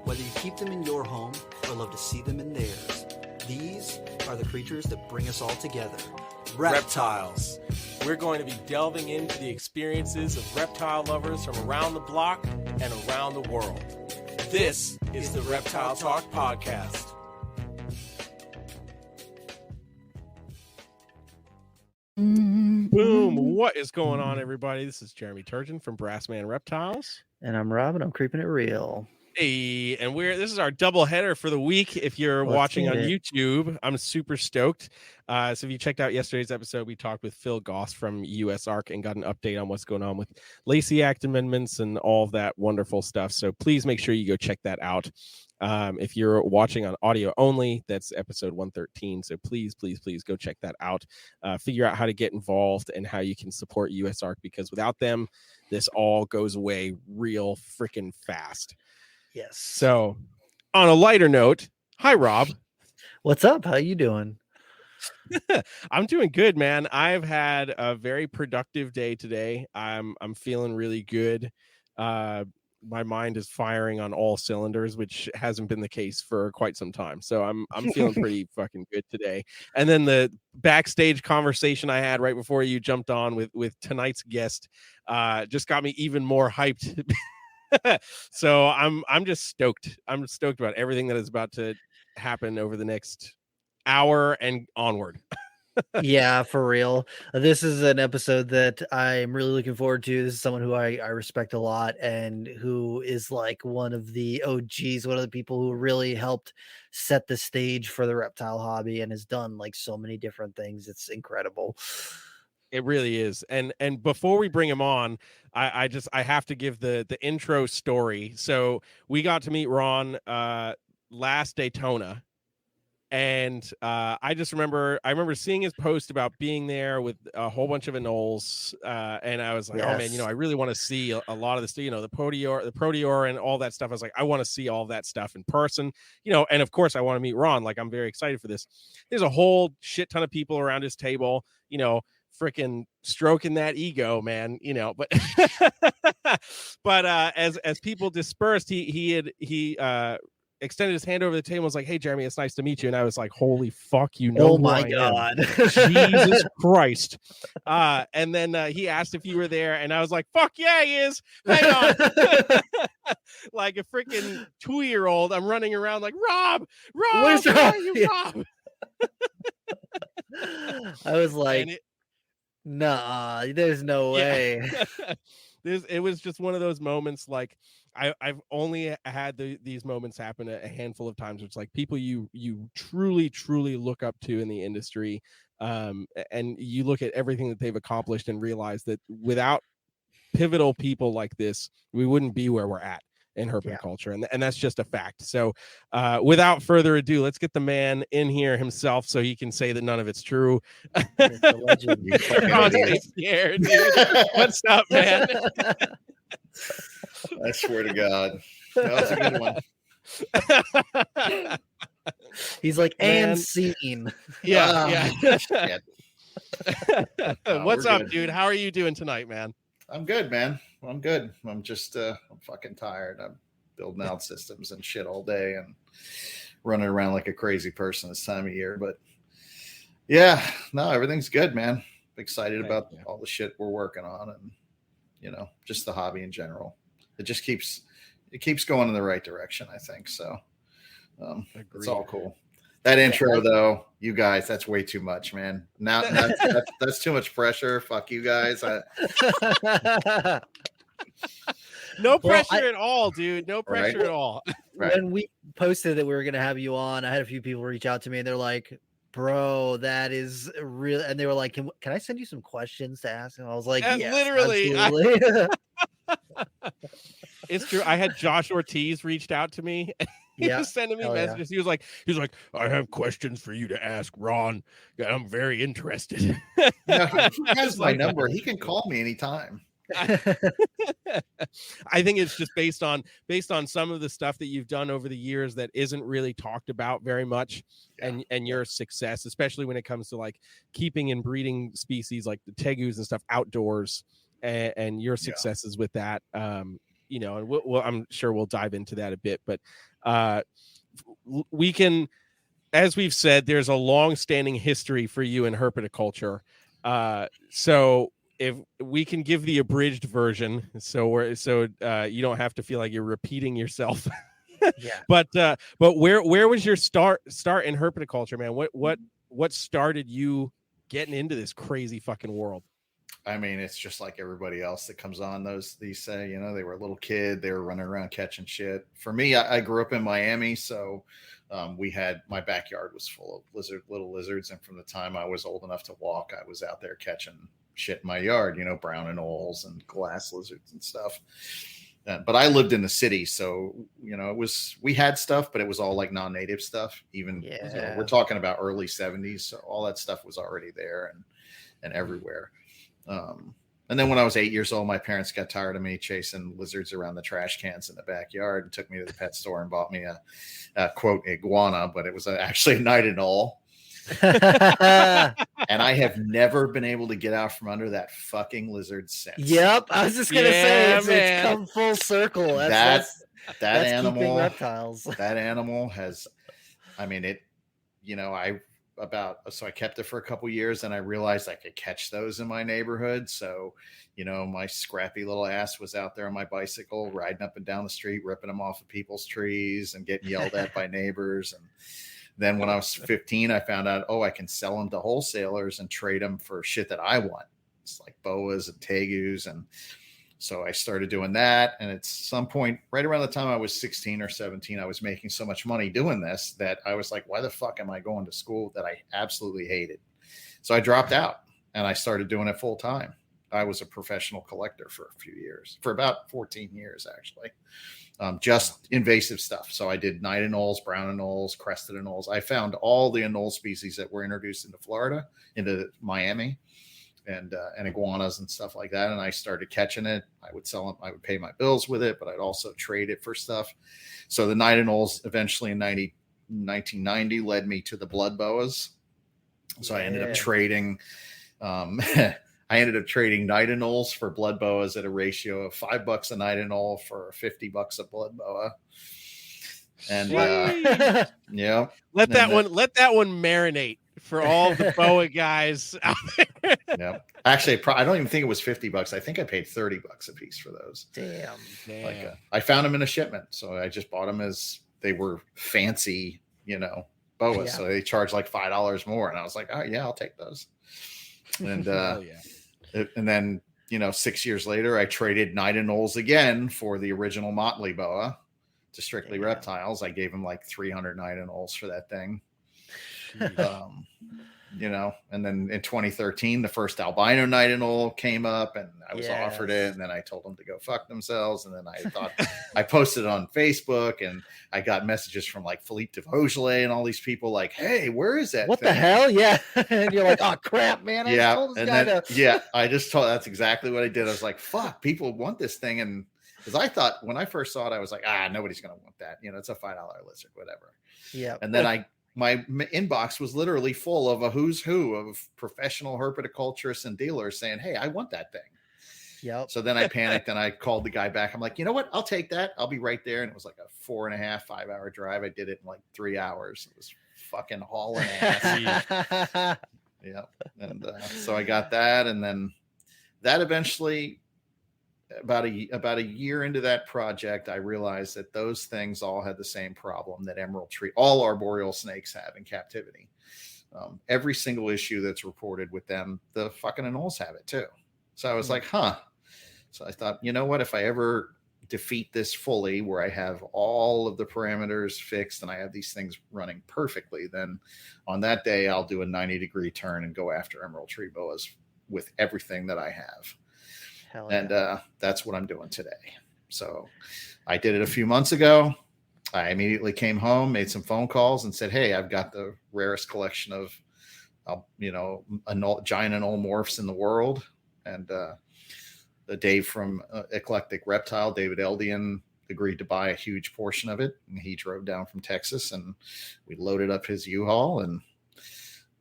Whether you keep them in your home or love to see them in theirs, these are the creatures that bring us all together. Reptiles. We're going to be delving into the experiences of reptile lovers from around the block and around the world. This is the Reptile Talk Podcast. Boom. What is going on, everybody? This is Jeremy Turgeon from Brassman Reptiles. And I'm Rob, and I'm keeping it real. Hey, and this is our double header for the week. If you're watching on YouTube, I'm super stoked. So if you checked out yesterday's episode, we talked with Phil Goss from USARK and got an update on what's going on with Lacey Act amendments and all of that wonderful stuff. So please make sure you go check that out. If you're watching on audio only, that's episode 113. So please go check that out. Figure out how to get involved and how you can support USARK, because without them, this all goes away real freaking fast. Yes. So on a lighter note, hi, Rob. What's up? How you doing? I'm doing good, man. I've had a very productive day today. I'm feeling really good. My mind is firing on all cylinders, which hasn't been the case for quite some time. So I'm feeling pretty fucking good today. And then the backstage conversation I had right before you jumped on with tonight's guest just got me even more hyped. So I'm just stoked. I'm stoked about everything that is about to happen over the next hour and onward. Yeah, for real. This is an episode that I'm really looking forward to. This is someone who I respect a lot and who is like one of the OGs, one of the people who really helped set the stage for the reptile hobby and has done like so many different things. It's incredible. It really is. And before we bring him on, I have to give the intro story. So we got to meet Ron last Daytona. And I remember seeing his post about being there with a whole bunch of anoles. And I was like, yes. Oh man, I really want to see a lot of this, the proteor and all that stuff. I was like, I want to see all that stuff in person, and of course I want to meet Ron. Like, I'm very excited for this. There's a whole shit ton of people around his table, freaking stroking that ego, man, but but as people dispersed, he extended his hand over the table and was like, "Hey Jeremy, it's nice to meet you." And I was like, "Holy fuck, oh my god." Jesus Christ. And then he asked if you were there, and I was like, "Fuck yeah, he is. Hang on." Like a freaking 2-year-old, I'm running around like, Rob, where are you, Rob? I was like, nah, there's no way. It was just one of those moments. Like, I've only had these moments happen a handful of times. It's like people you truly look up to in the industry, and you look at everything that they've accomplished and realize that without pivotal people like this, we wouldn't be where we're at in herpetoculture, and that's just a fact. So without further ado, let's get the man in here himself so he can say that none of it's true. Pierre, dude. What's up, man? I swear to God, that was a good one. He's like, man. And scene. Yeah. What's up, dude? How are you doing tonight, man? I'm good, man. I'm good. I'm just I'm fucking tired. I'm building out systems and shit all day and running around like a crazy person this time of year. But yeah, no, everything's good, man. I'm excited about all the shit we're working on and just the hobby in general. It just keeps going in the right direction, I think. So it's all cool. That intro, though, you guys, that's way too much, man. Now that's too much pressure. Fuck you guys. No pressure at all, dude. No pressure at all. Right. When we posted that we were going to have you on, I had a few people reach out to me and they're like, "Bro, that is real." And they were like, "Can I send you some questions to ask?" And I was like, "Yeah, literally." It's true. I had Josh Ortiz reached out to me. He was sending me messages. Yeah. He was like, "I have questions for you to ask Ron. I'm very interested." He has my number. He can call me anytime. I think it's just based on some of the stuff that you've done over the years that isn't really talked about very much, and your success, especially when it comes to like keeping and breeding species like the tegus and stuff outdoors, and your successes with that. And I'm sure we'll dive into that a bit, but uh, we can, as we've said, there's a long-standing history for you in herpetoculture. So if we can give the abridged version, so you don't have to feel like you're repeating yourself. Yeah. But where was your start in herpetoculture, man? What started you getting into this crazy fucking world? I mean, it's just like everybody else that comes on these say, you know, they were a little kid, they were running around catching shit. For me, I grew up in Miami, so we had, my backyard was full of little lizards, and from the time I was old enough to walk, I was out there catching shit in my yard, you know, brown anoles and glass lizards and stuff. But I lived in the city, so you know, we had stuff, but it was all like non-native stuff. Even you know, we're talking about early 70s, so all that stuff was already there and everywhere. And then when I was 8 years old, my parents got tired of me chasing lizards around the trash cans in the backyard and took me to the pet store and bought me a quote iguana, but it was actually a night anole. And I have never been able to get out from under that fucking lizard since. Yep, I was just gonna say it's come full circle. That's animal, reptiles. That animal has, I mean, it, you know, so I kept it for a couple years, and I realized I could catch those in my neighborhood. So, you know, my scrappy little ass was out there on my bicycle, riding up and down the street, ripping them off of people's trees and getting yelled at by neighbors. And then when I was 15, I found out, I can sell them to wholesalers and trade them for shit that I want. It's like boas and tegus. And so I started doing that. And at some point, right around the time I was 16 or 17, I was making so much money doing this that I was like, why the fuck am I going to school that I absolutely hated? So I dropped out and I started doing it full time. I was a professional collector for a few years, for about 14 years, actually. Just invasive stuff. So I did night anoles, brown anoles, crested anoles. I found all the anole species that were introduced into Florida, into Miami, and iguanas and stuff like that. And I started catching it. I would sell them. I would pay my bills with it, but I'd also trade it for stuff. So the night anoles eventually in 1990 led me to the blood boas. So I ended up trading. I ended up trading night anoles for blood boas at a ratio of $5 a night anole for $50 a blood boa. And yeah, let that one marinate for all the boa guys out there. Yeah, actually, I don't even think it was $50. I think I paid $30 a piece for those. Damn. Like I found them in a shipment, so I just bought them as they were fancy, you know, boas. Yeah. So they charged like $5 more, and I was like, oh yeah, I'll take those. And and then, you know, 6 years later, I traded night anoles again for the original Motley boa to Strictly Reptiles. I gave him like 300 night anoles for that thing. You know, and then in 2013, the first albino night anole came up, and I was offered it, and then I told them to go fuck themselves. And then I thought I posted it on Facebook, and I got messages from like Philippe de Vogel and all these people like, hey, where is that? What the hell? Yeah. And you're like, oh crap, man. I just told this guy to... I just told, that's exactly what I did. I was like, fuck, people want this thing. And because I thought when I first saw it, I was like, nobody's going to want that. You know, it's a $5 lizard, whatever. Yeah. And then my inbox was literally full of a who's who of professional herpetoculturists and dealers saying, hey, I want that thing. Yep. So then I panicked and I called the guy back. I'm like, you know what? I'll take that. I'll be right there. And it was like a 4.5, 5 hour drive. I did it in like 3 hours. It was fucking hauling ass. Yeah. And so I got that. And then that eventually, about a year into that project, I realized that those things all had the same problem that all arboreal snakes have in captivity. Every single issue that's reported with them, the fucking anoles have it too. So I was like, So I thought, you know what, if I ever defeat this fully, where I have all of the parameters fixed and I have these things running perfectly, then on that day, I'll do a 90-degree turn and go after emerald tree boas with everything that I have. And that's what I'm doing today. So I did it a few months ago. I immediately came home, made some phone calls, and said, hey, I've got the rarest collection of, giant anole morphs in the world. And Dave from Eclectic Reptile, David Eldian, agreed to buy a huge portion of it. And he drove down from Texas, and we loaded up his U-Haul. And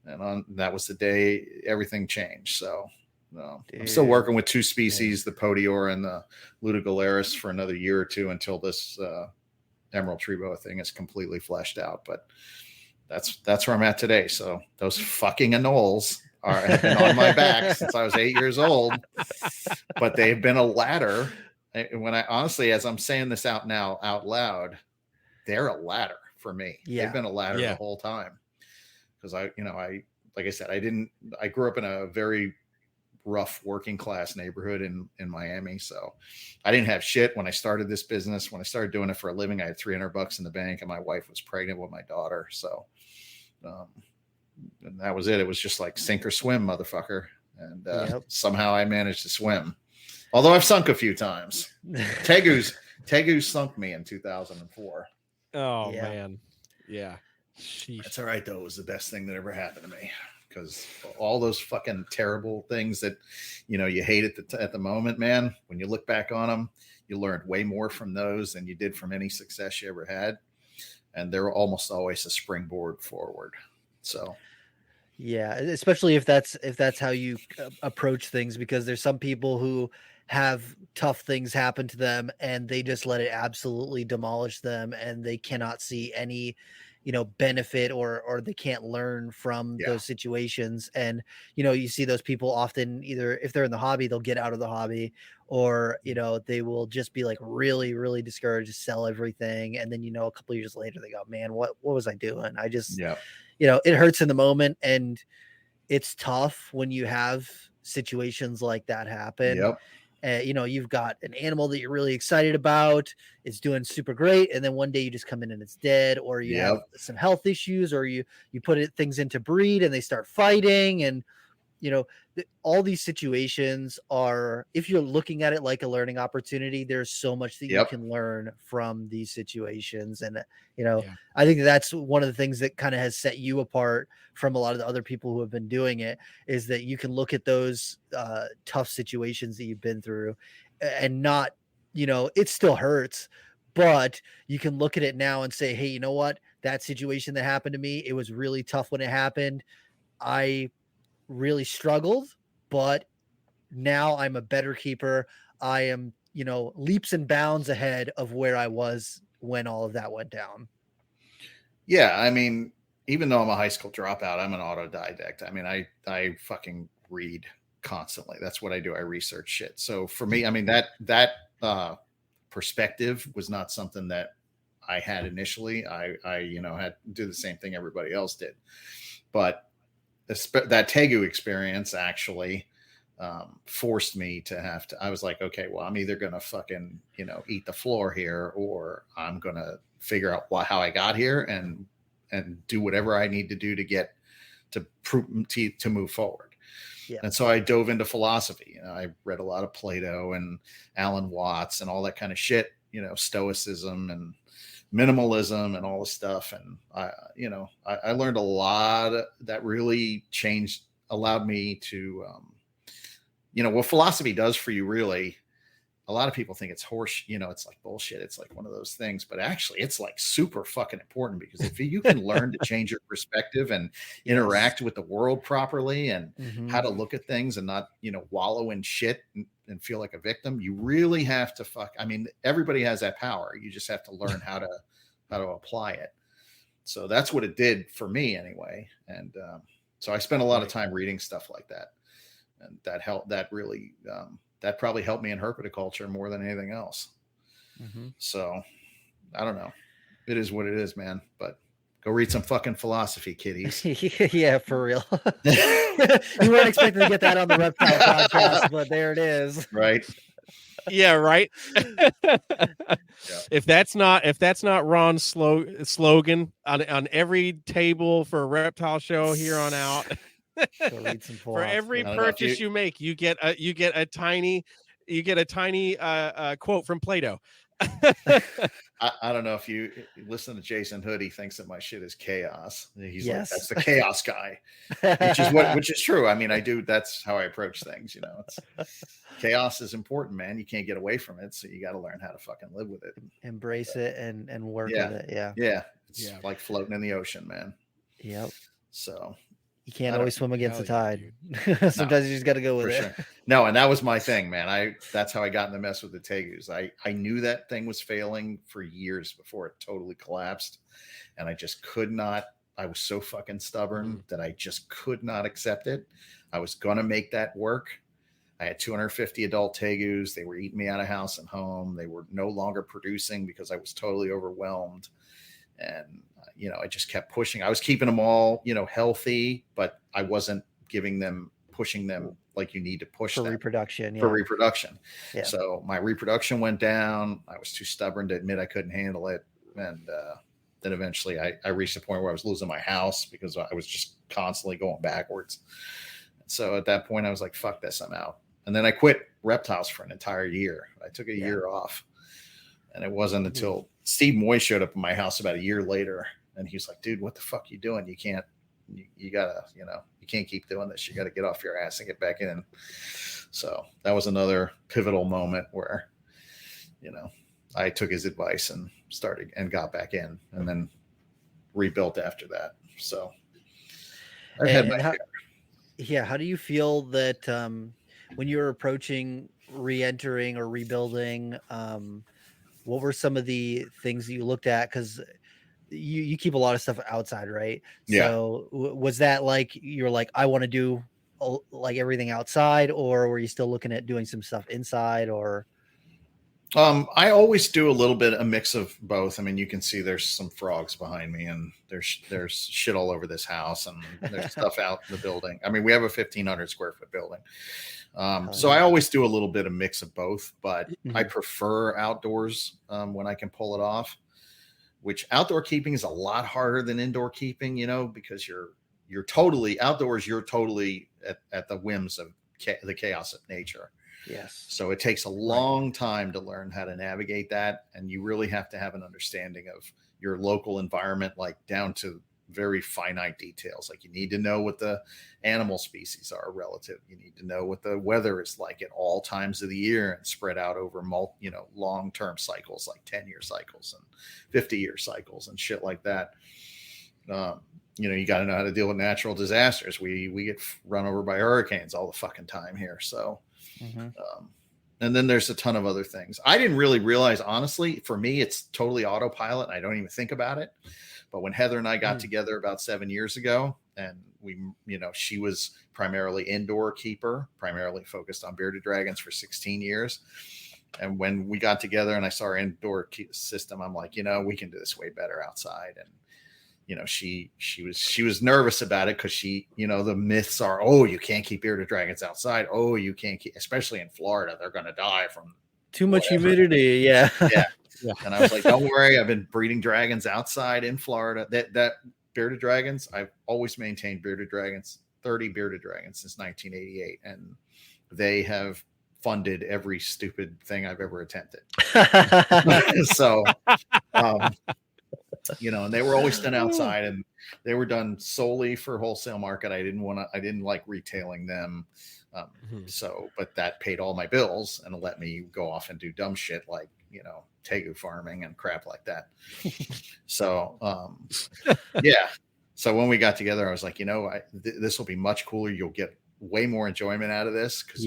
that was the day everything changed. So I'm still working with two species, the Podior and the Ludogalaris, for another year or two until this emerald tree boa thing is completely fleshed out, but that's where I'm at today. So those fucking anoles have been on my back since I was 8 years old, but they've been a ladder. When I honestly, as I'm saying this out loud, they're a ladder for me. Yeah. They've been a ladder the whole time. Because I like I said, I grew up in a very rough working class neighborhood in Miami. So I didn't have shit when I started this business. When I started doing it for a living, I had $300 in the bank and my wife was pregnant with my daughter. So, and that was it. It was just like sink or swim, motherfucker. And somehow I managed to swim. Although I've sunk a few times. Tegu's sunk me in 2004. Oh man. Yeah. Sheesh. That's all right though. It was the best thing that ever happened to me, because all those fucking terrible things that, you hate at the moment, man, when you look back on them, you learned way more from those than you did from any success you ever had. And they're almost always a springboard forward. So. Yeah, especially if that's how you approach things, because there's some people who have tough things happen to them and they just let it absolutely demolish them, and they cannot see any, benefit or they can't learn from those situations. And, you see those people often, either if they're in the hobby, they'll get out of the hobby, or, they will just be like really, really discouraged, sell everything. And then, a couple of years later, they go, man, what was I doing? I just, it hurts in the moment, and it's tough when you have situations like that happen. You've got an animal that you're really excited about, it's doing super great, and then one day you just come in and it's dead, or you have some health issues, or you put things into breed and they start fighting. And all these situations are, if you're looking at it like a learning opportunity, there's so much that you can learn from these situations. And I think that's one of the things that kind of has set you apart from a lot of the other people who have been doing it, is that you can look at those tough situations that you've been through and not, it still hurts, but you can look at it now and say, hey, you know what, that situation that happened to me, it was really tough when it happened. I really struggled, but now I'm a better keeper. I am, leaps and bounds ahead of where I was when all of that went down. Yeah. I mean, even though I'm a high school dropout, I'm an autodidact. I mean, I fucking read constantly. That's what I do. I research shit. So for me, I mean, that perspective was not something that I had initially. I had to do the same thing everybody else did, but that Tegu experience actually forced me to I was like, okay, well, I'm either going to fucking, eat the floor here, or I'm going to figure out how I got here and do whatever I need to do to get to move forward. Yeah. And so I dove into philosophy. I read a lot of Plato and Alan Watts and all that kind of shit, stoicism and minimalism and all this stuff. And I learned a lot that really allowed me to, what philosophy does for you, really. A lot of people think it's horse, it's like bullshit. It's like one of those things, but actually it's like super fucking important, because if you can learn to change your perspective and interact with the world properly, and how to look at things and not, wallow in shit and feel like a victim, you really have to everybody has that power. You just have to learn how to apply it. So that's what it did for me anyway. And so I spent a lot of time reading stuff like that, and that helped. That really, that probably helped me in herpetoculture more than anything else. So I don't know. It is what it is, man. But go read some fucking philosophy, kiddies. Yeah, for real. You weren't expecting to get that on the Reptile podcast, but there it is. Right. Yeah, right. If that's not Ron's slogan on every table for a Reptile show here on out. For every purchase you make, you get a tiny quote from Plato. I don't know if you listen to Jason Hood, he thinks that my shit is chaos. He's like, that's the chaos guy, which is true. I mean, that's how I approach things. Chaos is important, man. You can't get away from it. So you got to learn how to fucking live with it. Embrace it and work with it. Yeah. Yeah. It's like floating in the ocean, man. Yep. So You can't don't- always swim against the Hell yeah, tide. Sometimes you just got to go with For it. sure. No, and that was my thing, man. That's how I got in the mess with the tegus. I knew that thing was failing for years before it totally collapsed, and I just could not. I was so fucking stubborn that I just could not accept it. I was gonna make that work. I had 250 adult tegus. They were eating me out of house and home. They were no longer producing because I was totally overwhelmed. And, I just kept pushing. I was keeping them all, healthy, but I wasn't pushing them like you need to push For them reproduction. Yeah. for reproduction. Yeah. So my reproduction went down. I was too stubborn to admit I couldn't handle it. And then eventually I reached a point where I was losing my house because I was just constantly going backwards. So at that point I was like, fuck this, I'm out. And then I quit reptiles for an entire year. I took a year off. And it wasn't until Steve Moy showed up in my house about a year later. And he was like, dude, what the fuck you doing? You can't, you gotta, you can't keep doing this. You got to get off your ass and get back in. So that was another pivotal moment where, I took his advice and started and got back in and then rebuilt after that. So I've had my how do you feel that when you're approaching re-entering or rebuilding, what were some of the things that you looked at? Because you keep a lot of stuff outside, right? Yeah. So was that like you're like, I want to do like everything outside, or were you still looking at doing some stuff inside? Or I always do a mix of both. I mean, you can see there's some frogs behind me, and there's shit all over this house, and there's stuff out in the building. I mean, we have a 1,500 square foot building. So I always do a little bit of mix of both, but I prefer outdoors when I can pull it off, which outdoor keeping is a lot harder than indoor keeping, because you're totally outdoors. You're totally at the whims of the chaos of nature. yes. So it takes a long time to learn how to navigate that. And you really have to have an understanding of your local environment, like down to very finite details. Like you need to know what the animal species are relative. You need to know what the weather is like at all times of the year and spread out over long-term cycles, like 10-year cycles and 50-year cycles and shit like that. You got to know how to deal with natural disasters. We get run over by hurricanes all the fucking time here. So, and then there's a ton of other things. I didn't really realize, honestly, for me, it's totally autopilot. And I don't even think about it. But when Heather and I got together about 7 years ago, and she was primarily indoor keeper, primarily focused on bearded dragons for 16 years. And when we got together and I saw our indoor system, I'm like, we can do this way better outside. And she was nervous about it because the myths are, oh, you can't keep bearded dragons outside. Oh, you can't keep, especially in Florida, they're going to die from too much humidity. Yeah. Yeah. And I was like, don't worry, I've been breeding dragons outside in Florida. That bearded dragons, I've always maintained 30 bearded dragons since 1988, and they have funded every stupid thing I've ever attempted. So and they were always done outside, and they were done solely for wholesale market. I didn't like retailing them. But that paid all my bills and let me go off and do dumb shit like, tegu farming and crap like that. So, yeah. So when we got together, I was like, this will be much cooler. You'll get way more enjoyment out of this. Cause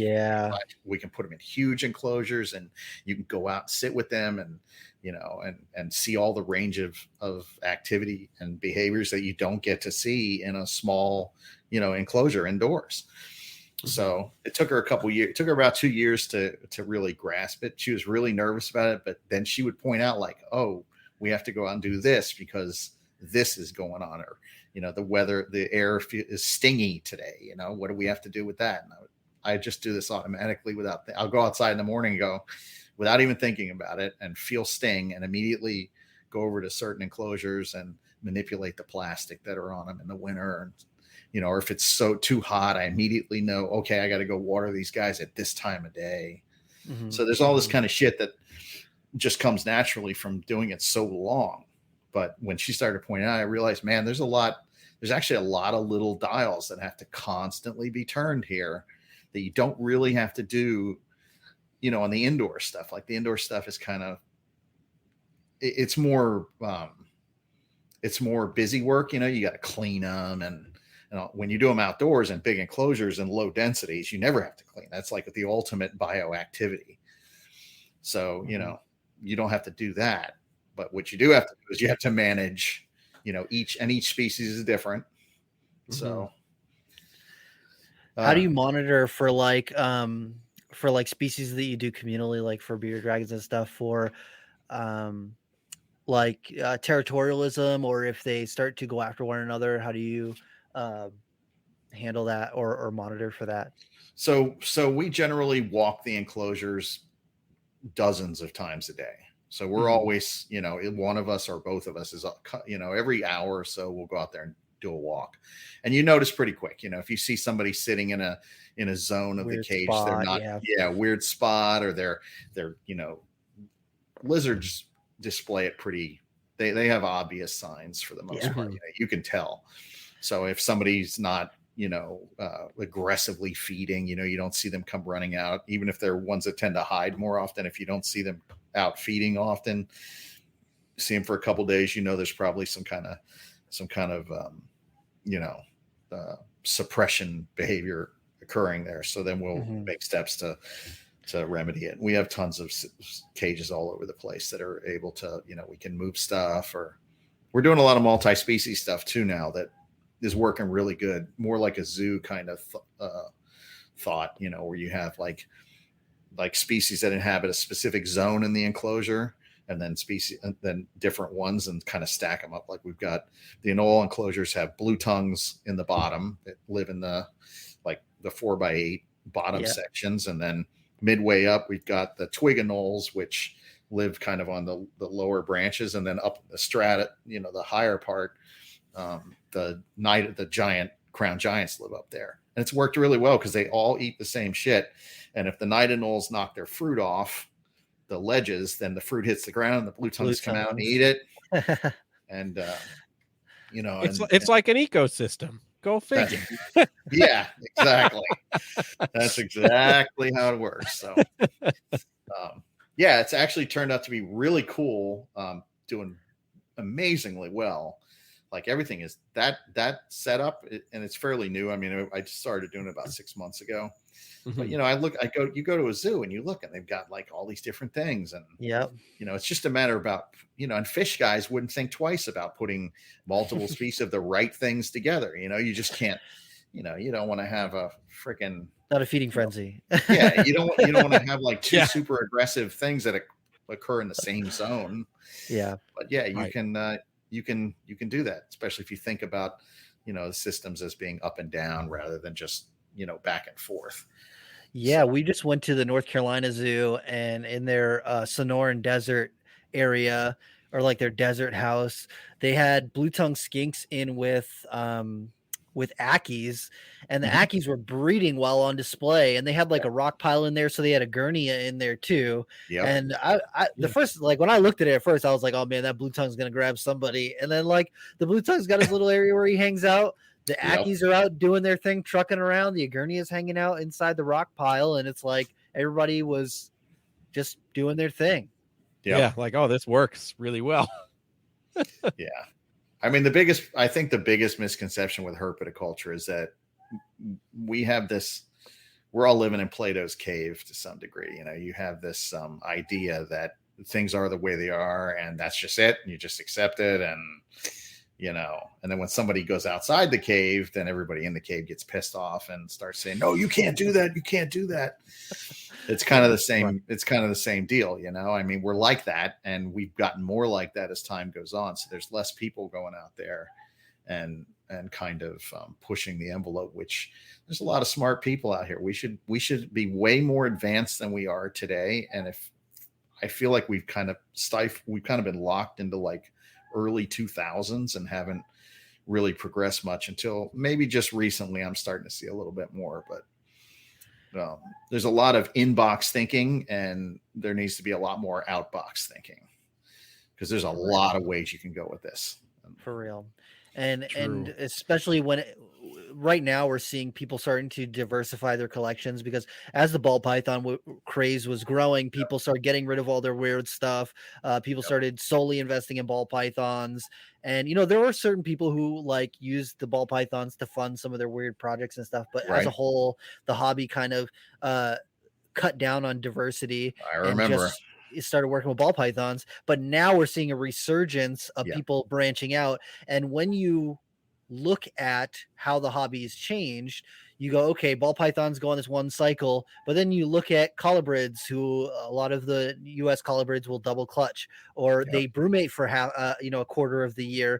we can put them in huge enclosures and you can go out and sit with them and, and see all the range of activity and behaviors that you don't get to see in a small, enclosure indoors. So it took her it took her about 2 years to really grasp it. She was really nervous about it, but then she would point out like, oh, we have to go out and do this because this is going on, or, the weather, the air is stingy today. What do we have to do with that? And I just do this automatically I'll go outside in the morning and go without even thinking about it and feel sting and immediately go over to certain enclosures and manipulate the plastic that are on them in the winter. And, or if it's too hot, I immediately know, okay, I got to go water these guys at this time of day. So there's all this kind of shit that just comes naturally from doing it so long. But when she started pointing out, I realized, man, there's actually a lot of little dials that have to constantly be turned here that you don't really have to do, on the indoor stuff. Like the indoor stuff is kind of, it's more busy work. You got to clean them and when you do them outdoors in big enclosures and low densities, you never have to clean. That's like the ultimate bioactivity. So, you don't have to do that. But what you do have to do is you have to manage, each species is different. So how do you monitor for species that you do communally, like for bearded dragons and stuff, for territorialism, or if they start to go after one another? How do you handle that or monitor for that? So we generally walk the enclosures dozens of times a day. So we're always, one of us or both of us is, every hour or so we'll go out there and do a walk. And you notice pretty quick, if you see somebody sitting in a zone of weird the cage, spot, they're not, weird spot, or they're, lizards display it pretty, they have obvious signs for the most part. You can tell. So if somebody's not, aggressively feeding, you don't see them come running out, even if they're ones that tend to hide more often. If you don't see them out feeding often, see them for a couple days, there's probably some kind of suppression behavior occurring there. So then we'll make steps to remedy it. We have tons of cages all over the place that are able to, we can move stuff, or we're doing a lot of multi-species stuff too now that is working really good. More like a zoo kind of thought, where you have like species that inhabit a specific zone in the enclosure, and then then different ones, and kind of stack them up. Like we've got the anole enclosures have blue tongues in the bottom that live in the 4x8 bottom sections. And then midway up, we've got the twig anoles, which live kind of on the lower branches. And then up the strata, the higher part, the giant crown giants live up there. And it's worked really well because they all eat the same shit. And if the night anoles knock their fruit off the ledges, then the fruit hits the ground and the blue tongues come out and eat it. And it's like an ecosystem. Go figure. Yeah, exactly. That's exactly how it works. So it's actually turned out to be really cool, doing amazingly well. Like everything is that setup, and it's fairly new. I mean, I just started doing it about 6 months ago. But you go to a zoo and you look, and they've got like all these different things, and it's just a matter about, and fish guys wouldn't think twice about putting multiple species of the right things together. You just can't, you don't want to have a freaking not a feeding frenzy. You don't want to have like two super aggressive things that occur in the same zone. But you can do that, especially if you think about, the systems as being up and down rather than just, back and forth. We just went to the North Carolina Zoo, and in their Sonoran Desert area, or like their desert house, they had blue tongue skinks in with Ackies, and the Ackies were breeding while on display, and they had like a rock pile in there, so they had a gurnia in there too. And the first, like when I looked at it at first, I was like, oh man, that blue tongue's gonna grab somebody. And then like the blue tongue's got his little area where he hangs out. The Ackies are out doing their thing, trucking around. The Agurnia's hanging out inside the rock pile, and it's like everybody was just doing their thing. Like, oh, this works really well. I mean, I think the biggest misconception with herpetoculture is that we're all living in Plato's cave to some degree. You have this idea that things are the way they are, and that's just it. And you just accept it. And, and then when somebody goes outside the cave, then everybody in the cave gets pissed off and starts saying, no, you can't do that. You can't do that. It's kind of the same. It's kind of the same deal. I mean, we're like that, and we've gotten more like that as time goes on. So there's less people going out there and kind of pushing the envelope, which there's a lot of smart people out here. We should be way more advanced than we are today. And if I feel like we've kind of been locked into like early 2000s and haven't really progressed much until maybe just recently. I'm starting to see a little bit more, but there's a lot of inbox thinking, and there needs to be a lot more outbox thinking, because there's a lot of ways you can go with this. For real. And especially when right now we're seeing people starting to diversify their collections, because as the ball python craze was growing, people started getting rid of all their weird stuff. People started solely investing in ball pythons, and there were certain people who like used the ball pythons to fund some of their weird projects and stuff. But as a whole, the hobby kind of cut down on diversity I and remember. just started working with ball pythons. But now we're seeing a resurgence of people branching out. And when you look at how the hobby has changed, you go, okay, ball pythons go on this one cycle, but then you look at colubrids, who a lot of the US colubrids will double clutch, or they brumate for a quarter of the year.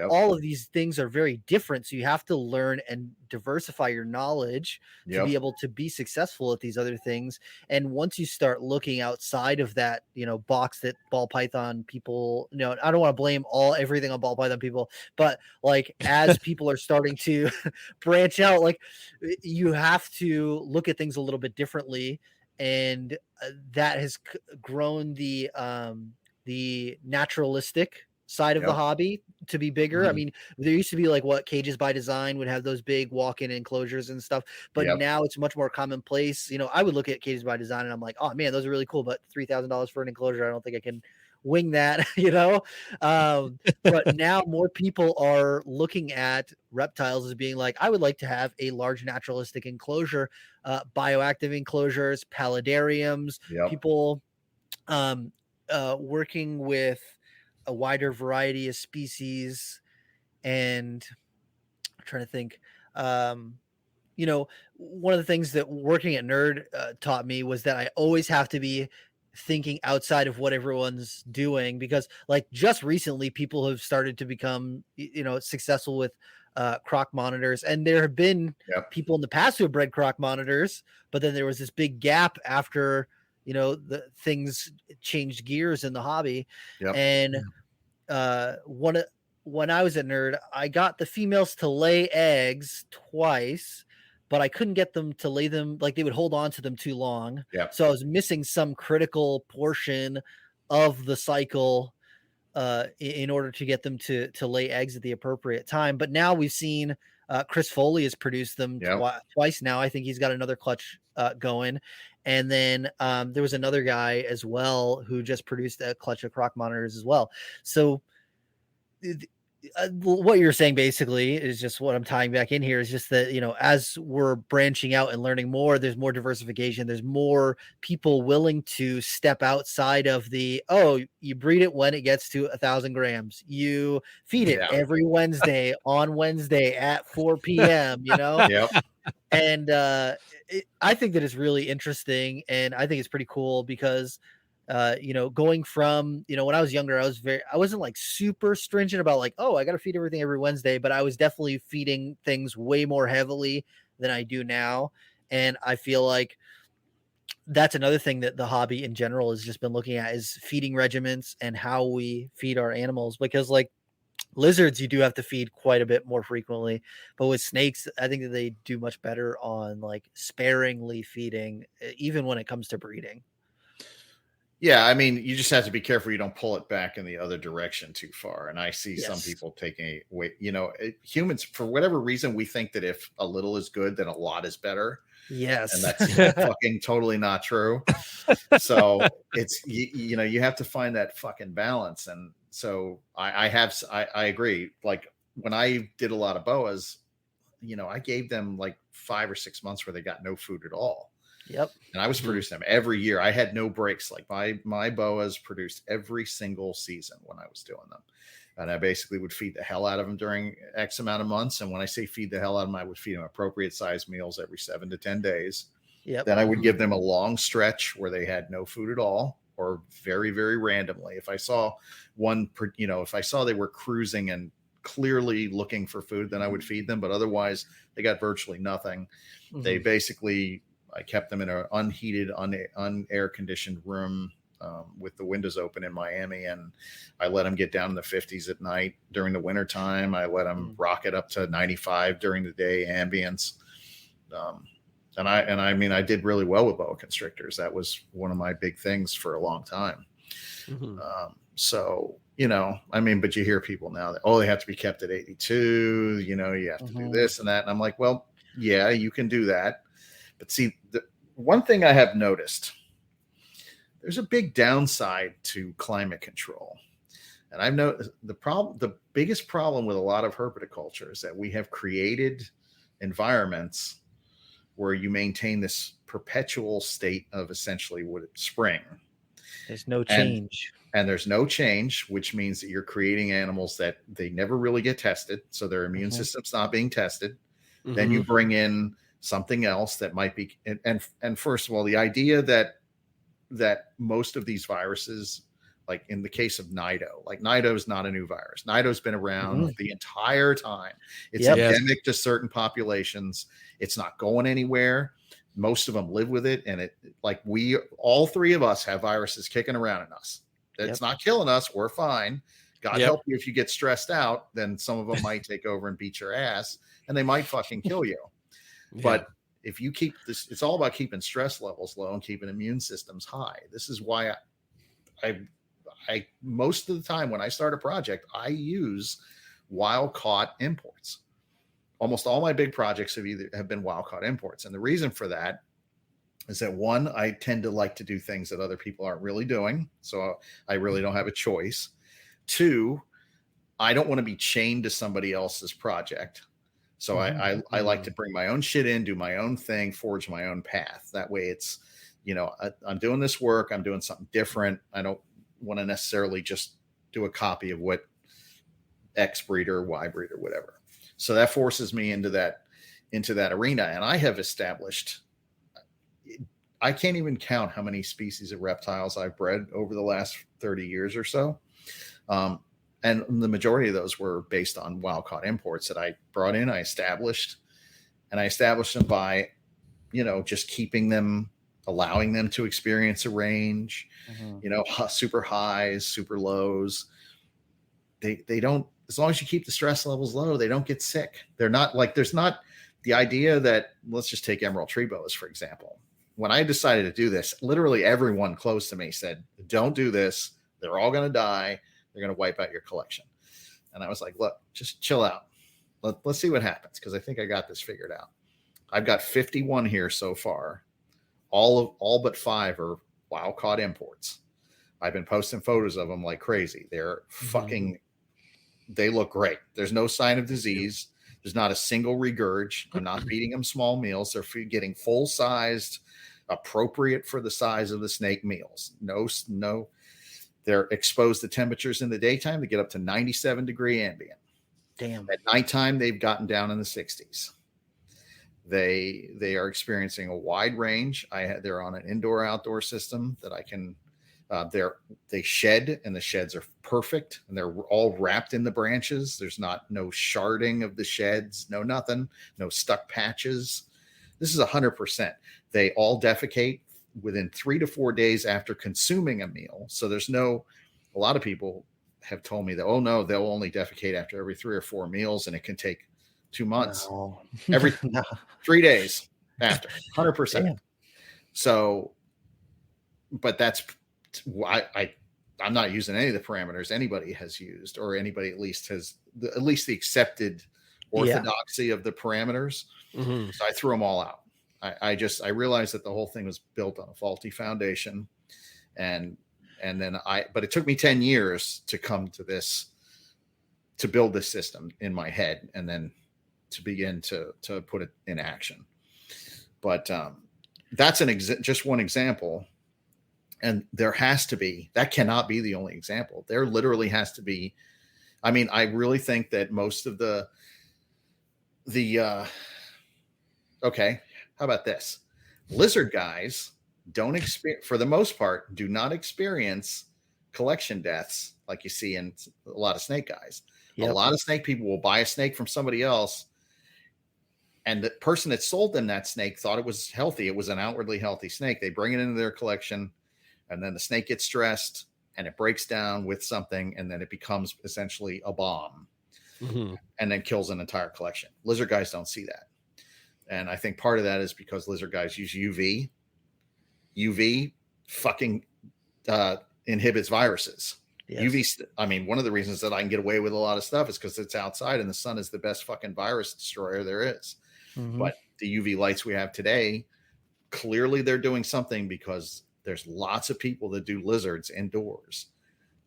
All of these things are very different, so you have to learn and diversify your knowledge to be able to be successful at these other things. And once you start looking outside of that box that ball python people, I don't want to blame everything on ball python people, but like as people are starting to branch out, like you have to look at things a little bit differently. And that has grown the naturalistic side of the hobby to be bigger. I mean, there used to be like what Cages by Design would have those big walk-in enclosures and stuff, but now it's much more commonplace. I would look at Cages by Design and I'm like, oh man, those are really cool, but $3,000 for an enclosure, I don't think I can wing that. But now more people are looking at reptiles as being like, I would like to have a large naturalistic enclosure, bioactive enclosures, paludariums, people working with a wider variety of species. And I'm trying to think, one of the things that working at Nerd taught me was that I always have to be thinking outside of what everyone's doing, because like just recently people have started to become successful with croc monitors, and there have been people in the past who have bred croc monitors, but then there was this big gap after the things changed gears in the hobby. And when I was at Nerd, I got the females to lay eggs twice, but I couldn't get them to lay them, like they would hold on to them too long. So I was missing some critical portion of the cycle in order to get them to lay eggs at the appropriate time. But now we've seen Chris Foley has produced them twice now. I think he's got another clutch going. And then there was another guy as well who just produced a clutch of croc monitors as well. So what you're saying basically is just what I'm tying back in here, is just that, as we're branching out and learning more, there's more diversification. There's more people willing to step outside of the, you breed it when it gets to 1,000 grams. You feed it every Wednesday on Wednesday at 4 p.m., And I think that is really interesting. And I think it's pretty cool because going from, when I was younger, I wasn't like super stringent about like, I got to feed everything every Wednesday, but I was definitely feeding things way more heavily than I do now. And I feel like that's another thing that the hobby in general has just been looking at, is feeding regimens and how we feed our animals, because like lizards, you do have to feed quite a bit more frequently, but with snakes, I think that they do much better on like sparingly feeding, even when it comes to breeding. Yeah, I mean, you just have to be careful you don't pull it back in the other direction too far. And I see some people taking away, humans, for whatever reason, we think that if a little is good, then a lot is better. Yes. And that's fucking totally not true. So it's, you have to find that fucking balance. And so I agree. Like when I did a lot of boas, I gave them like 5 or 6 months where they got no food at all. Yep. And I was producing them every year. I had no breaks. Like my boas produced every single season when I was doing them. And I basically would feed the hell out of them during X amount of months. And when I say feed the hell out of them, I would feed them appropriate size meals every 7 to 10 days. Yep. Then I would give them a long stretch where they had no food at all, or very, very randomly. If I saw if I saw they were cruising and clearly looking for food, then I would feed them. But otherwise, they got virtually nothing. Mm-hmm. They basically, I kept them in an unheated, unair conditioned room with the windows open in Miami. And I let them get down in the 50s at night during the winter time. I let them rocket up to 95 during the day ambience. And I did really well with boa constrictors. That was one of my big things for a long time. Mm-hmm. So, I mean, but you hear people now that, they have to be kept at 82, you have to do this and that. And I'm like, well, yeah, you can do that. But see, the one thing I have noticed, there's a big downside to climate control. And I've noticed the biggest problem with a lot of herpetoculture is that we have created environments where you maintain this perpetual state of essentially spring. There's no change. And there's no change, which means that you're creating animals that they never really get tested. So their immune system's not being tested. Then you bring in something else that might be, and first of all, the idea that most of these viruses, like in the case of Nido, like Nido is not a new virus. Nido's been around the entire time. It's endemic to certain populations. It's not going anywhere. Most of them live with it. And all three of us have viruses kicking around in us. It's not killing us. We're fine. God help you if you get stressed out, then some of them might take over and beat your ass, and they might fucking kill you. But if you keep this, it's all about keeping stress levels low and keeping immune systems high. This is why I most of the time when I start a project, I use wild caught imports. Almost all my big projects have been wild caught imports. And the reason for that is that one, I tend to like to do things that other people aren't really doing. So I really don't have a choice. Two, I don't want to be chained to somebody else's project. So I like to bring my own shit in, do my own thing, forge my own path. That way it's, I'm doing this work. I'm doing something different. I don't want to necessarily just do a copy of what X breeder, Y breeder, whatever. So that forces me into that arena. And I have established, I can't even count how many species of reptiles I've bred over the last 30 years or so. And the majority of those were based on wild caught imports that I brought in, I established them by, just keeping them, allowing them to experience a range, super highs, super lows. They don't, as long as you keep the stress levels low, they don't get sick. They're not like, there's not the idea that, let's just take emerald tree boas, for example. When I decided to do this, literally everyone close to me said, don't do this. They're all going to die. They're going to wipe out your collection. And I was like, look, just chill out. Let's see what happens. Cause I think I got this figured out. I've got 51 here so far. All but 5 are wild caught imports. I've been posting photos of them like crazy. They're they look great. There's no sign of disease. There's not a single regurg. I'm not feeding them small meals. They're getting full sized, appropriate for the size of the snake meals. No. They're exposed to temperatures in the daytime. They get up to 97 degree ambient. Damn. At nighttime, they've gotten down in the 60s. They are experiencing a wide range. They're on an indoor-outdoor system that I can. They shed, and the sheds are perfect, and they're all wrapped in the branches. There's no sharding of the sheds, no nothing, no stuck patches. This is 100%. They all defecate within 3 to 4 days after consuming a meal. So a lot of people have told me that, oh no, they'll only defecate after every 3 or 4 meals, and it can take 2 months. No. Every 3 days after, 100%. Damn. So, but that's why I'm not using any of the parameters anybody has used, or anybody at least the accepted orthodoxy of the parameters. So I threw them all out. I realized that the whole thing was built on a faulty foundation, but it took me 10 years to come to this, to build this system in my head, and then to begin to put it in action. But that's just one example. And that cannot be the only example. There literally has to be. I mean, I really think that most of okay, how about this? Lizard guys for the most part, do not experience collection deaths like you see in a lot of snake guys. Yep. A lot of snake people will buy a snake from somebody else, and the person that sold them that snake thought it was healthy. It was an outwardly healthy snake. They bring it into their collection, and then the snake gets stressed and it breaks down with something, and then it becomes essentially a bomb, and then kills an entire collection. Lizard guys don't see that. And I think part of that is because lizard guys use UV fucking inhibits viruses. Yes. I mean, one of the reasons that I can get away with a lot of stuff is because it's outside and the sun is the best fucking virus destroyer there is. Mhm. But the UV lights we have today, clearly they're doing something because there's lots of people that do lizards indoors.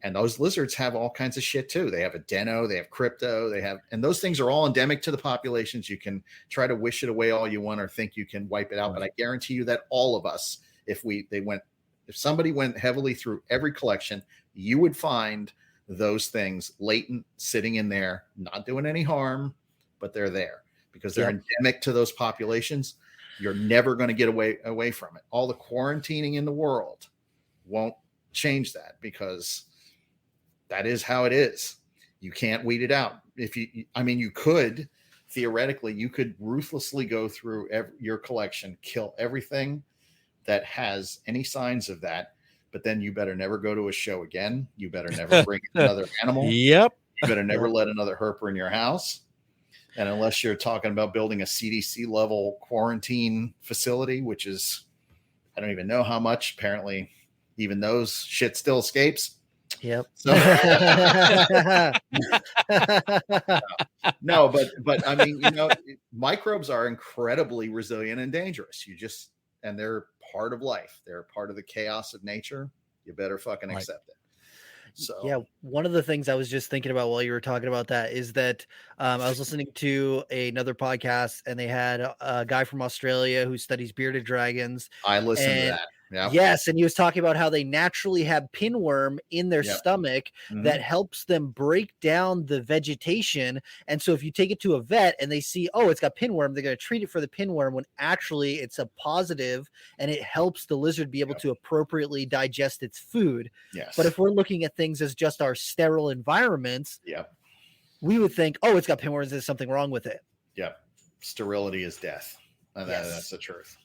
And those lizards have all kinds of shit too. They have adeno, they have crypto, and those things are all endemic to the populations. You can try to wish it away all you want or think you can wipe it out. Right. But I guarantee you that all of us, if somebody went heavily through every collection, you would find those things latent, sitting in there, not doing any harm, but they're there because they're endemic to those populations. You're never going to get away from it. All the quarantining in the world won't change that because that is how it is. You can't weed it out. You could theoretically, you could ruthlessly go through your collection, kill everything that has any signs of that. But then you better never go to a show again. You better never bring another animal. Yep. You better never let another herper in your house. And unless you're talking about building a CDC level quarantine facility, which is, I don't even know how much, apparently even those shit still escapes. Yep. So, no, but I mean, microbes are incredibly resilient and dangerous. And they're part of life. They're part of the chaos of nature. You better fucking accept it. So yeah, one of the things I was just thinking about while you were talking about that is that I was listening to another podcast and they had a guy from Australia who studies bearded dragons. I listened to that. Yep. Yes, and he was talking about how they naturally have pinworm in their stomach that helps them break down the vegetation. And so if you take it to a vet and they see, oh, it's got pinworm, they're going to treat it for the pinworm when actually it's a positive and it helps the lizard be able to appropriately digest its food. Yes. But if we're looking at things as just our sterile environments, we would think, oh, it's got pinworms, there's something wrong with it. Yep. Sterility is death. And that's the truth.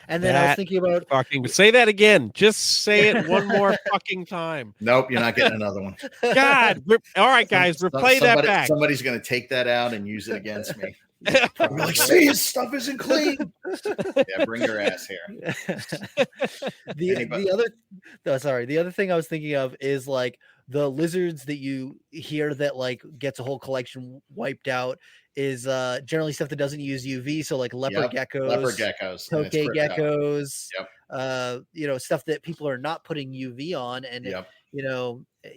And then I was thinking about say that again. Just say it one more fucking time. Nope, you're not getting another one. God. All right, guys, replay that back. Somebody's going to take that out and use it against me. I'm like, see, his stuff isn't clean. Yeah, bring your ass here. The other thing I was thinking of is like the lizards that you hear that like gets a whole collection wiped out is generally stuff that doesn't use UV. So like leopard geckos, tokay geckos, stuff that people are not putting UV on. And,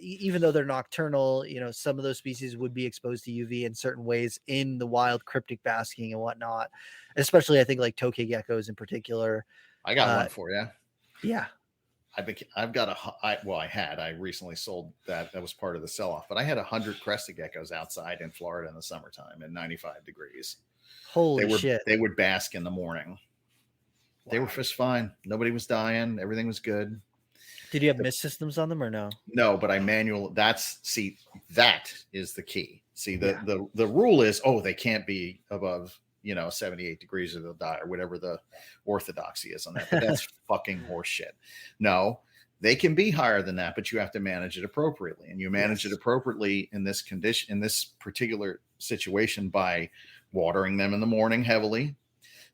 even though they're nocturnal, some of those species would be exposed to UV in certain ways in the wild, cryptic basking and whatnot, especially I think like tokay geckos in particular. I got one for you. Yeah. I recently sold that. That was part of the sell-off, but I had 100 crested geckos outside in Florida in the summertime at 95 degrees. Holy shit. They would bask in the morning. Wow. They were just fine. Nobody was dying. Everything was good. Did you have mist systems on them or no? No, but that is the key. See, the rule is, they can't be above 78 degrees or they'll die, or whatever the orthodoxy is on that. But that's fucking horseshit. No, they can be higher than that, but you have to manage it appropriately. And you manage it appropriately in this condition, in this particular situation, by watering them in the morning heavily,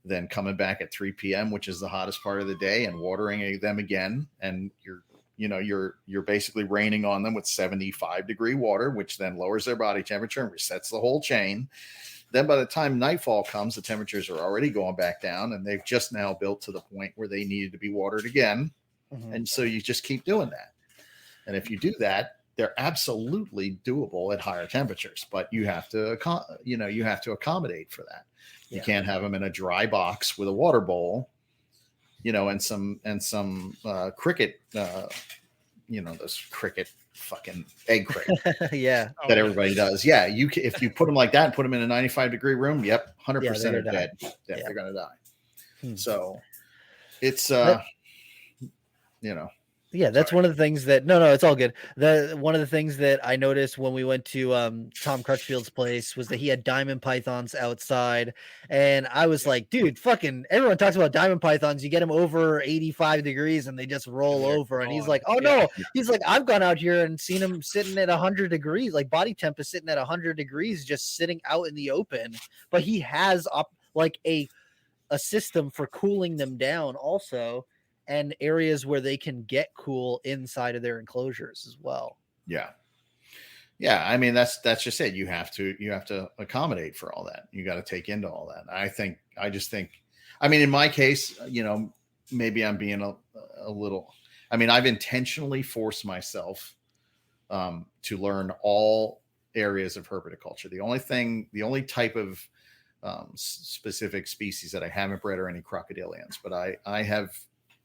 then coming back at 3 p.m., which is the hottest part of the day, and watering them again. And you're basically raining on them with 75-degree water, which then lowers their body temperature and resets the whole chain. Then by the time nightfall comes, the temperatures are already going back down, and they've just now built to the point where they needed to be watered again. And so you just keep doing that. And if you do that, they're absolutely doable at higher temperatures, but you have to accommodate for that. You can't have them in a dry box with a water bowl, and some cricket, those cricket fucking egg crate. That everybody does. Yeah. If you put them like that and put them in a 95-degree room, 100% are dead. They're going to die. So it's, that's one of the things that no, it's all good. One of the things that I noticed when we went to Tom Crutchfield's place was that he had diamond pythons outside, and I was like, dude, fucking everyone talks about diamond pythons. You get them over 85 degrees and they just roll over. And he's like, oh no, he's like, I've gone out here and seen them sitting at 100 degrees, like body temp is sitting at 100 degrees, just sitting out in the open. But he has a system for cooling them down also, and areas where they can get cool inside of their enclosures as well. Yeah. Yeah. I mean, that's just it. You have to accommodate for all that. You got to take into all that. I just think, I mean, in my case, maybe I'm being a little, I mean, I've intentionally forced myself to learn all areas of herpetoculture. The only type of specific species that I haven't bred are any crocodilians, but I have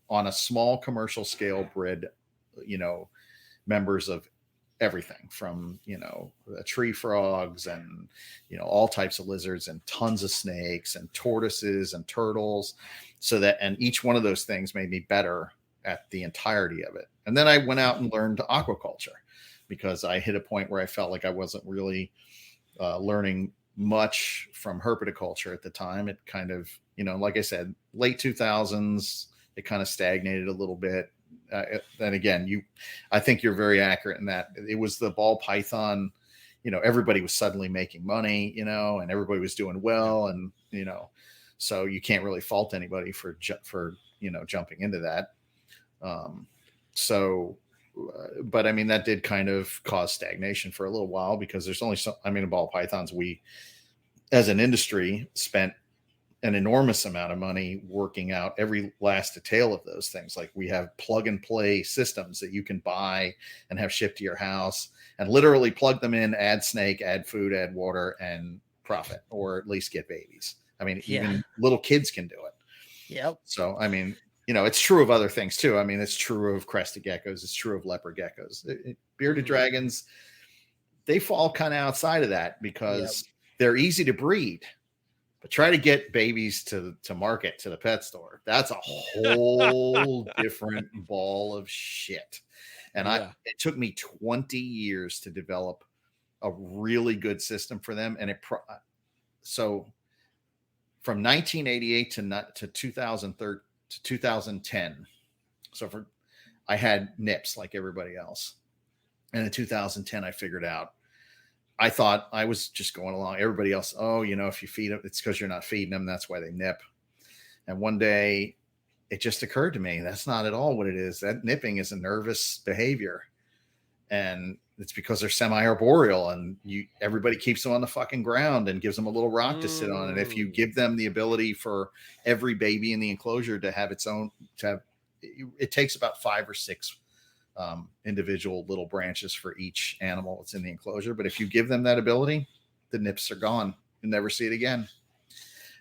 on a small commercial scale bred, members of everything from, tree frogs and, all types of lizards and tons of snakes and tortoises and turtles. And each one of those things made me better at the entirety of it. And then I went out and learned aquaculture because I hit a point where I felt like I wasn't really learning much from herpetoculture at the time. It kind of, like I said, late 2000s, it kind of stagnated a little bit. And again, I think you're very accurate in that it was the ball python, everybody was suddenly making money, and everybody was doing well. And, so you can't really fault anybody for jumping into that. But I mean, that did kind of cause stagnation for a little while because there's only ball pythons, we as an industry spent an enormous amount of money working out every last detail of those things. Like we have plug and play systems that you can buy and have shipped to your house and literally plug them in, add snake, add food, add water, and profit, or at least get babies. I mean, even little kids can do it. Yep. So, I mean, it's true of other things too. I mean, it's true of crested geckos. It's true of leopard geckos. Bearded dragons, they fall kind of outside of that because they're easy to breed. But try to get babies to market to the pet store. That's a whole different ball of shit. And it took me 20 years to develop a really good system for them. And so from 1988 to 2013 to 2010. So I had nips like everybody else. And in 2010, I figured out, I thought I was just going along. Everybody else, if you feed them, it's because you're not feeding them. That's why they nip. And one day it just occurred to me, that's not at all what it is. That nipping is a nervous behavior. And it's because they're semi-arboreal and everybody keeps them on the fucking ground and gives them a little rock to sit on. And if you give them the ability for every baby in the enclosure to have its own, it takes about 5 or 6 individual little branches for each animal that's in the enclosure. But if you give them that ability, the nips are gone. You'll never see it again.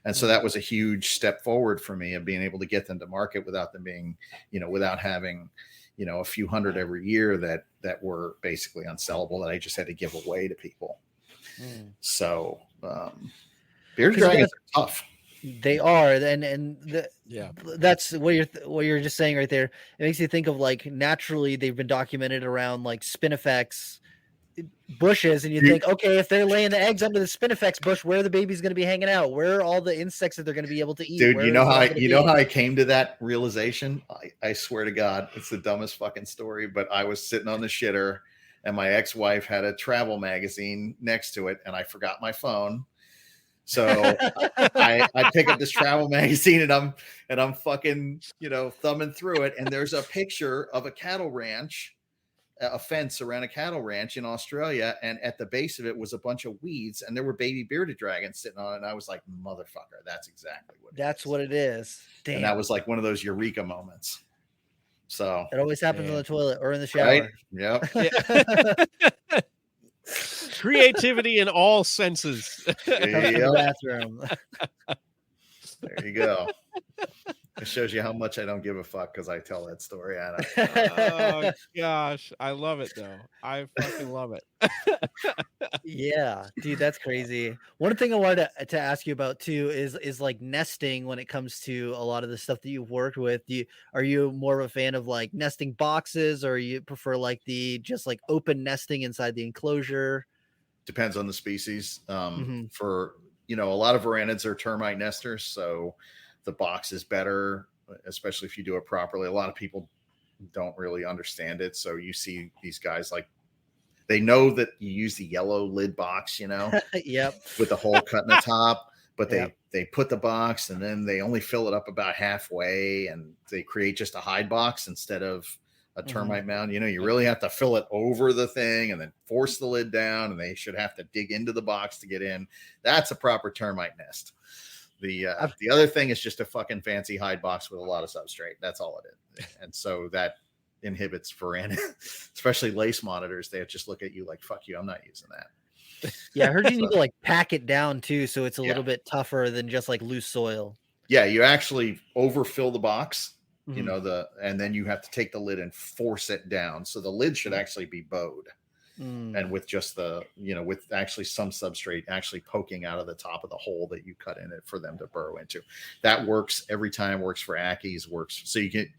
And so that was a huge step forward for me of being able to get them to market without them being, without having, a few hundred every year that were basically unsellable that I just had to give away to people. So bearded dragons are tough. They are, that's what you're just saying right there. It makes you think of like naturally they've been documented around like spinifex bushes, and you think, okay, if they're laying the eggs under the spinifex bush, where are the babies going to be hanging out? Where are all the insects that they're going to be able to eat? Dude, you know how I came to that realization? I swear to God, it's the dumbest fucking story. But I was sitting on the shitter, and my ex-wife had a travel magazine next to it, and I forgot my phone. So I pick up this travel magazine and I'm fucking, thumbing through it. And there's a picture of a cattle ranch, a fence around a cattle ranch in Australia. And at the base of it was a bunch of weeds and there were baby bearded dragons sitting on it. And I was like, motherfucker, that's exactly what it is. Damn. And that was like one of those eureka moments. So it always happens in the toilet or in the shower. Right? Yep. Creativity in all senses. The bathroom. There you go. It shows you how much I don't give a fuck because I tell that story. Oh gosh, I love it though. I fucking love it. Yeah, dude, that's crazy. One thing I wanted to ask you about too is like nesting when it comes to a lot of the stuff that you've worked with. Are you more of a fan of like nesting boxes, or you prefer like the just like open nesting inside the enclosure? Depends on the species. For a lot of varanids are termite nesters, so the box is better, especially if you do it properly. A lot of people don't really understand it. So you see these guys like they know that you use the yellow lid box, Yep, with the hole cut in the top, but they put the box and then they only fill it up about halfway and they create just a hide box instead of a termite mound. You know, you really have to fill it over the thing and then force the lid down, and they should have to dig into the box to get in. That's a proper termite nest. The other thing is just a fucking fancy hide box with a lot of substrate. That's all it is. And so that inhibits varana, especially lace monitors. They just look at you like, fuck you, I'm not using that. Yeah, I heard you need to like pack it down too, so it's a little bit tougher than just like loose soil. Yeah, you actually overfill the box, you know, and then you have to take the lid and force it down. So the lid should actually be bowed. And with just the, you know, with actually some substrate actually poking out of the top of the hole that you cut in it for them to burrow into. That works every time, works for Ackies, works. So you can,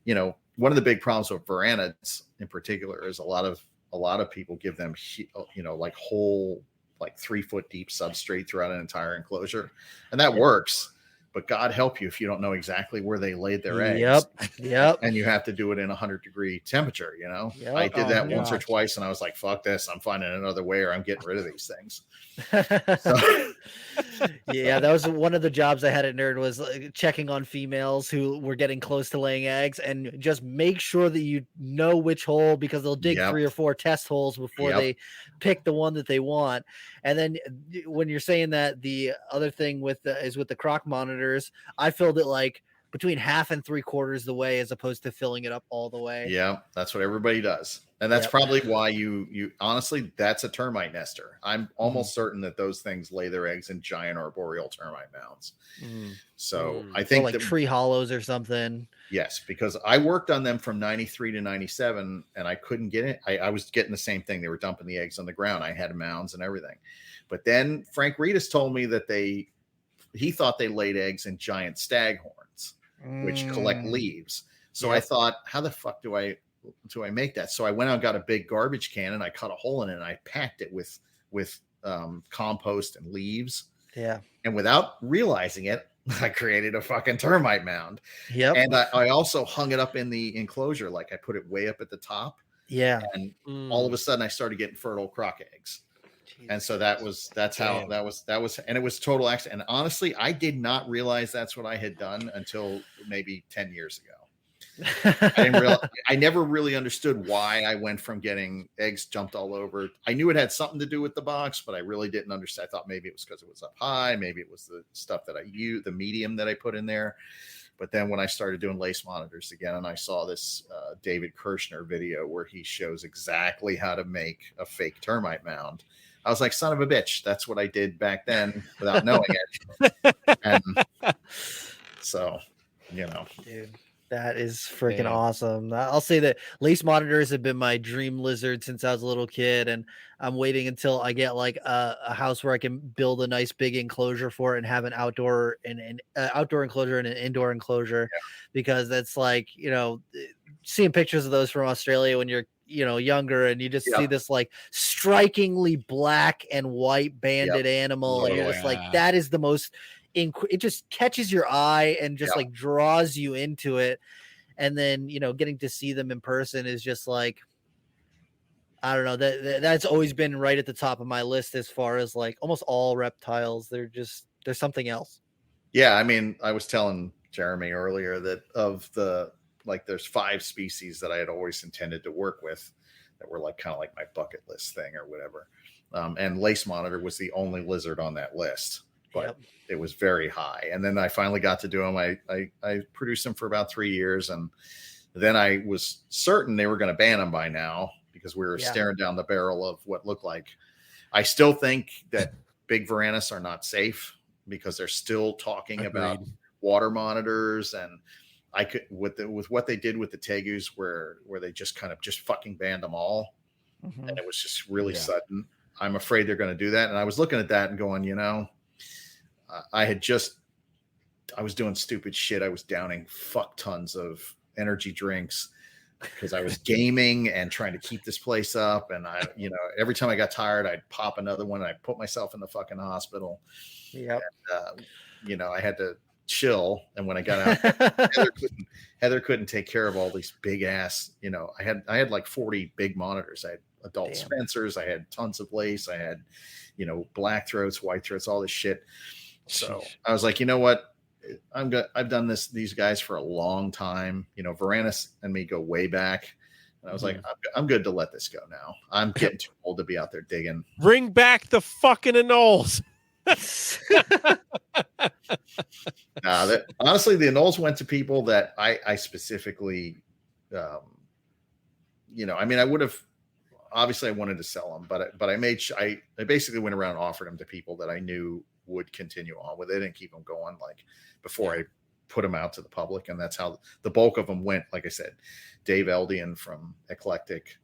you know, one of the big problems with varanids in particular is a lot of people give them, you know, like whole, like 3 foot deep substrate throughout an entire enclosure. And that works. But God help you if you don't know exactly where they laid their eggs. Yep. And you have to do it in 100-degree temperature, you know? I did that once or twice, and I was like, fuck this. I'm finding another way, or I'm getting rid of these things. Yeah, that was one of the jobs I had at Nerd, was checking on females who were getting close to laying eggs, and just make sure that you know which hole, because they'll dig 3 or 4 test holes before they pick the one that they want. And then when you're saying that, the other thing with the croc monitors, I filled it like between half and 3/4 the way, as opposed to filling it up all the way. Yeah, that's what everybody does. And that's probably why you honestly, that's a termite nester. I'm almost certain that those things lay their eggs in giant arboreal termite mounds. So I think like tree hollows or something. Yes, because I worked on them from 93 to 97 and I couldn't get it. I was getting the same thing. They were dumping the eggs on the ground. I had mounds and everything. But then Frank Reedus told me that he thought they laid eggs in giant staghorns, which collect leaves. So I thought, how the fuck do I make that? So I went out and got a big garbage can and I cut a hole in it and I packed it with compost and leaves. Yeah. And without realizing it, I created a fucking termite mound. Yep. And I also hung it up in the enclosure. Like I put it way up at the top. Yeah. And all of a sudden I started getting fertile croc eggs. And so that was and it was total accident. And honestly, I did not realize that's what I had done until maybe 10 years ago. I never really understood why I went from getting eggs jumped all over. I knew it had something to do with the box, but I really didn't understand. I thought maybe it was because it was up high. Maybe it was the stuff that I used, the medium that I put in there. But then when I started doing lace monitors again, and I saw this David Kirshner video where he shows exactly how to make a fake termite mound, I was like, son of a bitch, that's what I did back then without knowing it. And so, you know. Dude, that is freaking awesome. I'll say that lace monitors have been my dream lizard since I was a little kid, and I'm waiting until I get like a house where I can build a nice big enclosure for it and have an outdoor enclosure and an indoor enclosure, because that's like, you know, seeing pictures of those from Australia when you're, you know, younger, and you just see this like strikingly black and white banded animal, and you're just like, that is the most it just catches your eye and just like draws you into it. And then, you know, getting to see them in person is just like, I don't know, that's always been right at the top of my list as far as like almost all reptiles. They're something else. Yeah, I mean, I was telling Jeremy earlier that there's 5 species that I had always intended to work with that were like kind of like my bucket list thing or whatever. And lace monitor was the only lizard on that list, but it was very high. And then I finally got to do them. I produced them for about 3 years. And then I was certain they were going to ban them by now because we were staring down the barrel of what looked like. I still think that big varanus are not safe because they're still talking about water monitors, and I could with what they did with the tegus where they just kind of just fucking banned them all. And it was just really sudden. I'm afraid they're going to do that. And I was looking at that and going, you know, I was doing stupid shit. I was downing fuck tons of energy drinks because I was gaming and trying to keep this place up. And I, you know, every time I got tired, I'd pop another one and I'd put myself in the fucking hospital. Yep. And, you know, I had to chill. And when I got out, Heather couldn't take care of all these big ass, you know, I had like 40 big monitors. I had adult Spencers. I had tons of lace. I had, you know, black throats, white throats, all this shit. So I was like, you know what? I've done these guys for a long time. You know, Varanus and me go way back. And I was like, I'm good to let this go now. I'm getting too old to be out there digging. Bring back the fucking anoles. Honestly, the anoles went to people that I specifically, I mean, I would have, obviously I wanted to sell them, but I made sure I basically went around and offered them to people that I knew would continue on with it and keep them going, like before I put them out to the public. And that's how the bulk of them went. Like I said, Dave Eldian from Eclectic,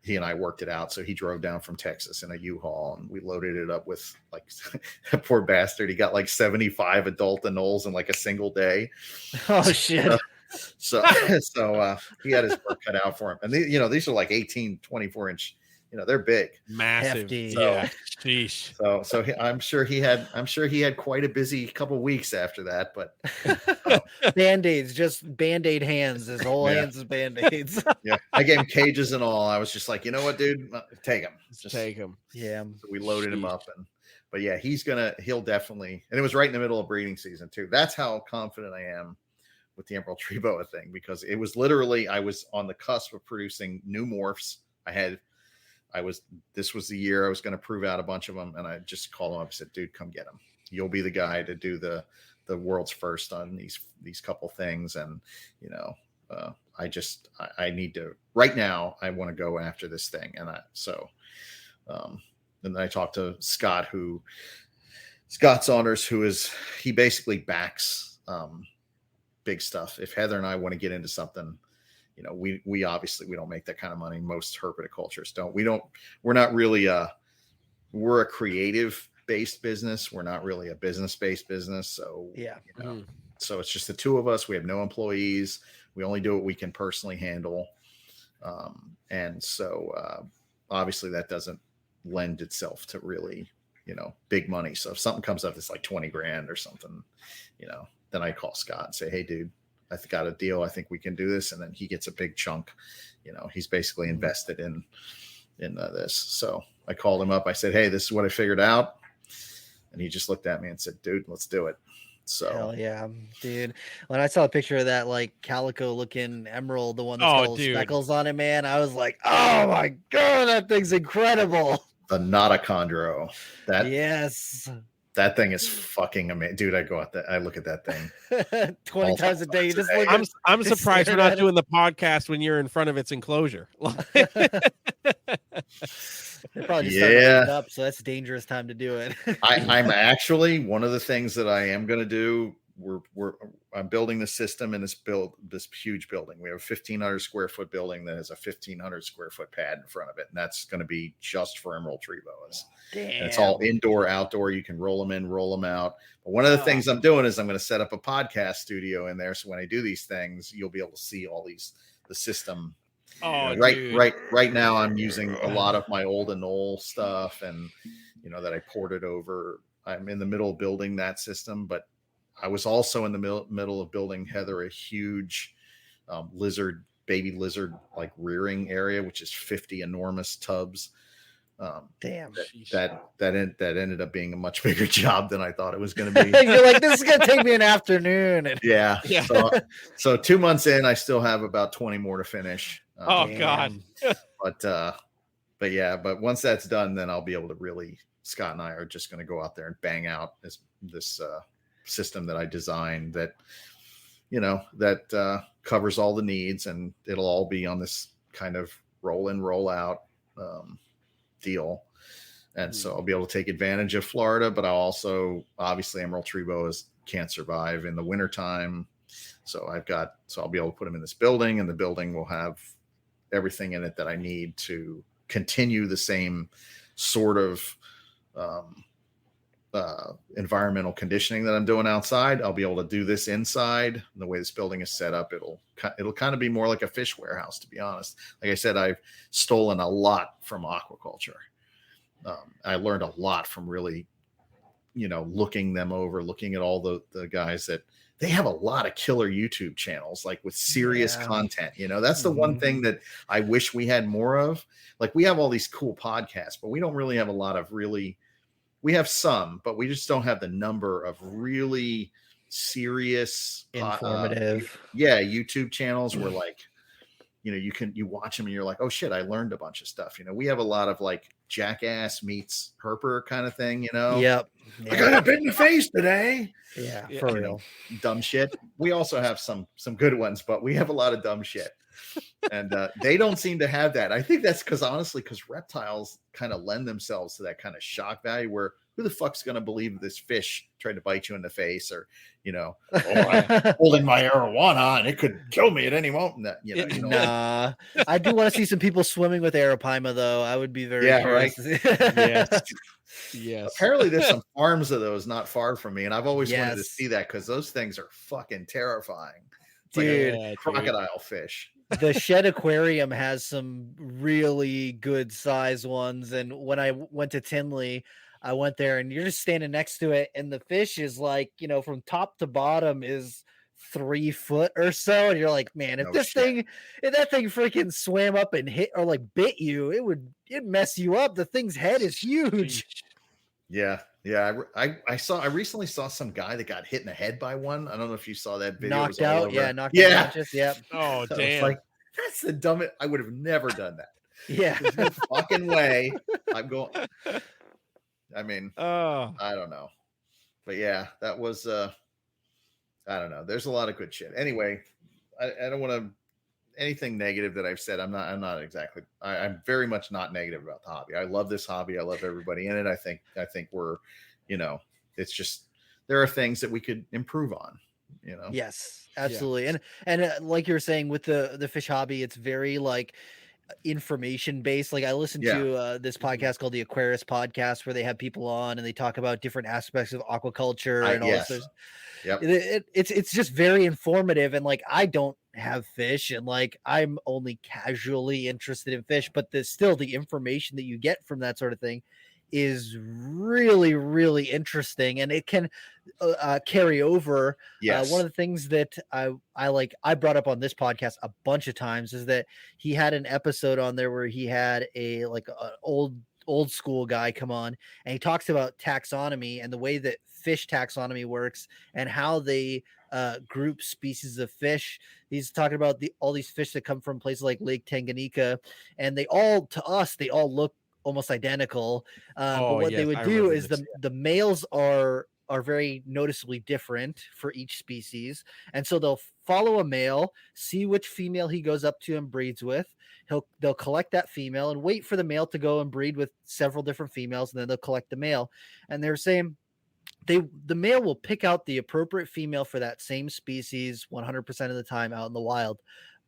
he and I worked it out. So he drove down from Texas in a U-Haul and we loaded it up with like that poor bastard. He got like 75 adult anoles in like a single day. Oh shit. So he had his work cut out for him. And these are like 18, 24 inch, they're big. Massive. Hefty. Yeah. Sheesh. So I'm sure he had quite a busy couple of weeks after that, but Band-Aids, just Band-Aid hands. His whole hands is Band-Aids. yeah, I gave him cages and all. I was just like, you know what, dude, take him. Just take him. Yeah. So we loaded him up but yeah, he'll definitely, and it was right in the middle of breeding season too. That's how confident I am with the Emerald Tree Boa thing, because it was literally, I was on the cusp of producing new morphs. This was the year I was going to prove out a bunch of them. And I just called him up and said, dude, come get them. You'll be the guy to do the world's first on these couple things. And, I need to, right now, I want to go after this thing. And and then I talked to Scott Saunders, he basically backs, big stuff. If Heather and I want to get into something, we obviously, we don't make that kind of money. Most herpetoculturists don't. We're not really we're a creative based business. We're not really a business based business. So yeah. So it's just the two of us. We have no employees. We only do what we can personally handle. And so obviously that doesn't lend itself to really, big money. So if something comes up that's like 20 grand or something, then I call Scott and say, hey, dude, I got a deal. I think we can do this. And then he gets a big chunk. He's basically invested in this. So I called him up. I said, hey, this is what I figured out. And he just looked at me and said, dude, let's do it. So hell yeah, dude. When I saw a picture of that like calico looking emerald, the one that's got all speckles on it, man, I was like, oh my God, that thing's incredible. The Notachondro. Yes. That thing is fucking amazing, dude. I go out there, I look at that thing 20 times a day. You just look I'm surprised we're not doing the podcast when you're in front of its enclosure. They probably just started up, so that's a dangerous time to do it. I'm actually, one of the things that I am going to do. I'm building the system in this huge building. We have a 1,500 square foot building that has a 1,500 square foot pad in front of it, and that's going to be just for Emerald Tree Boas. And it's all indoor, outdoor. You can roll them in, roll them out. But one of the things I'm doing is I'm going to set up a podcast studio in there, so when I do these things, you'll be able to see all the system. Right now I'm using a lot of my old anole stuff, and that I ported over. I'm in the middle of building that system, but I was also in the middle of building Heather a huge baby lizard like rearing area, which is 50 enormous tubs. Damn, that ended up being a much bigger job than I thought it was going to be. You're like, this is going to take me an afternoon. Yeah. So 2 months in, I still have about 20 more to finish. God. But once that's done, then I'll be able to really, Scott and I are just going to go out there and bang out this system that I designed that covers all the needs, and it'll all be on this kind of roll in, roll out deal. And so I'll be able to take advantage of Florida, but I'll also, obviously, Emerald Tree Boas can't survive in the wintertime. So I'll be able to put them in this building, and the building will have everything in it that I need to continue the same sort of environmental conditioning that I'm doing outside. I'll be able to do this inside. The way this building is set up, it'll kind of be more like a fish warehouse, to be honest. Like I said, I've stolen a lot from aquaculture. I learned a lot from really, looking them over, looking at all the guys that they have a lot of killer YouTube channels, like with serious content. That's the one thing that I wish we had more of. Like, we have all these cool podcasts, but we don't really have a lot of we have some, but we just don't have the number of really serious, informative, YouTube channels where, like, you watch them and you're like, oh shit, I learned a bunch of stuff. We have a lot of like Jackass meets Herper kind of thing. Yep. I got a bit in the face today. Yeah, Yeah, for real. Dumb shit. We also have some good ones, but we have a lot of dumb shit. And they don't seem to have that. I think that's because reptiles kind of lend themselves to that kind of shock value where who the fuck's going to believe this fish tried to bite you in the face or, I'm holding my marijuana and it could kill me at any moment. Nah, I do want to see some people swimming with arapaima though. I would be very curious. Yes. Yes. Apparently there's some farms of those not far from me. And I've always wanted to Yes. see that because those things are fucking terrifying. It's Dude, like a crocodile fish. The Shed Aquarium has some really good size ones. And when I went to Tinley, I went there and you're just standing next to it. And the fish is like, from top to bottom is 3 foot or so. And you're like, man, if that thing freaking swam up and hit or like bit you, it'd mess you up. The thing's head is huge. Yeah. I recently saw some guy that got hit in the head by one. I don't know if you saw that video. Knocked out. Yeah. Knocked out. Yep. Oh, damn. Like, that's the dumbest. I would have never done that. Yeah. There's no fucking way I'm going. I mean, Oh, I don't know. But yeah, that was, I don't know. There's a lot of good shit. Anyway, I don't want to, anything negative that I've said. I'm not exactly, I'm very much not negative about the hobby. I love this hobby. I love everybody in it. I think we're, it's just, there are things that we could improve on, Yes, absolutely. Yeah. And like you were saying with the fish hobby, it's very like information based. Like I listened to this podcast called the Aquarius Podcast where they have people on and they talk about different aspects of aquaculture and all this. Yep. It's just very informative. And like I don't have fish and like I'm only casually interested in fish, but still the information that you get from that sort of thing is really, really interesting, and it can carry over. Yes. One of the things that I brought up on this podcast a bunch of times is that he had an episode on there where he had an old school guy come on, and he talks about taxonomy and the way that fish taxonomy works and how they group species of fish. He's talking about all these fish that come from places like Lake Tanganyika, and they all look almost identical. But what they would do is the males are very noticeably different for each species. And so they'll follow a male, see which female he goes up to and breeds with. They'll collect that female and wait for the male to go and breed with several different females. And then they'll collect the male. And they're saying the male will pick out the appropriate female for that same species 100% of the time out in the wild.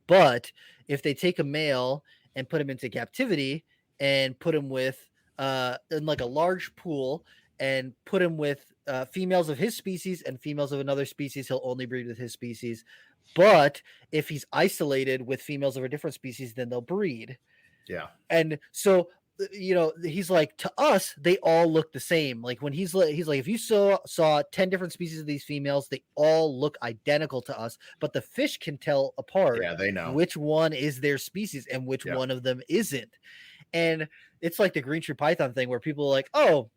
But if they take a male and put him into captivity and put him with in like a large pool and put him with females of his species and females of another species, he'll only breed with his species. But if he's isolated with females of a different species, then they'll breed. Yeah. And so, he's like, to us, they all look the same. Like when he's like, if you saw 10 different species of these females, they all look identical to us, but the fish can tell apart. Yeah, they know which one is their species and which one of them isn't. And it's like the green tree python thing where people are like, oh,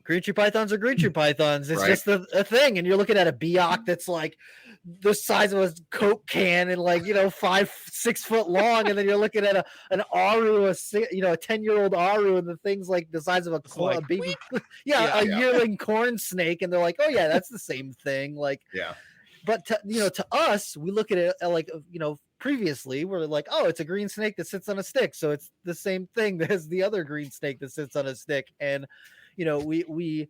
green tree pythons are green tree pythons. It's just a thing. And you're looking at a biak that's like the size of a Coke can and like, 5-6 foot long. And then you're looking at an aru, a 10-year-old aru, and the thing's like the size of a baby. A yearling corn snake. And they're like, oh yeah, that's the same thing. Like, yeah. But to us, we look at it like, previously we're like, oh, it's a green snake that sits on a stick, so it's the same thing as the other green snake that sits on a stick. And we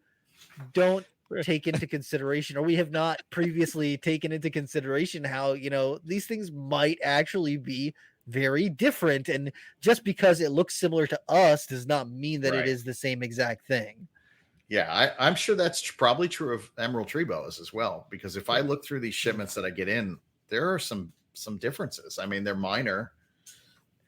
don't take into consideration, or we have not previously taken into consideration how these things might actually be very different, and just because it looks similar to us does not mean that it is the same exact thing. Yeah, I'm sure that's probably true of emerald tree boas as well, because if I look through these shipments that I get in, there are some differences. I mean, they're minor,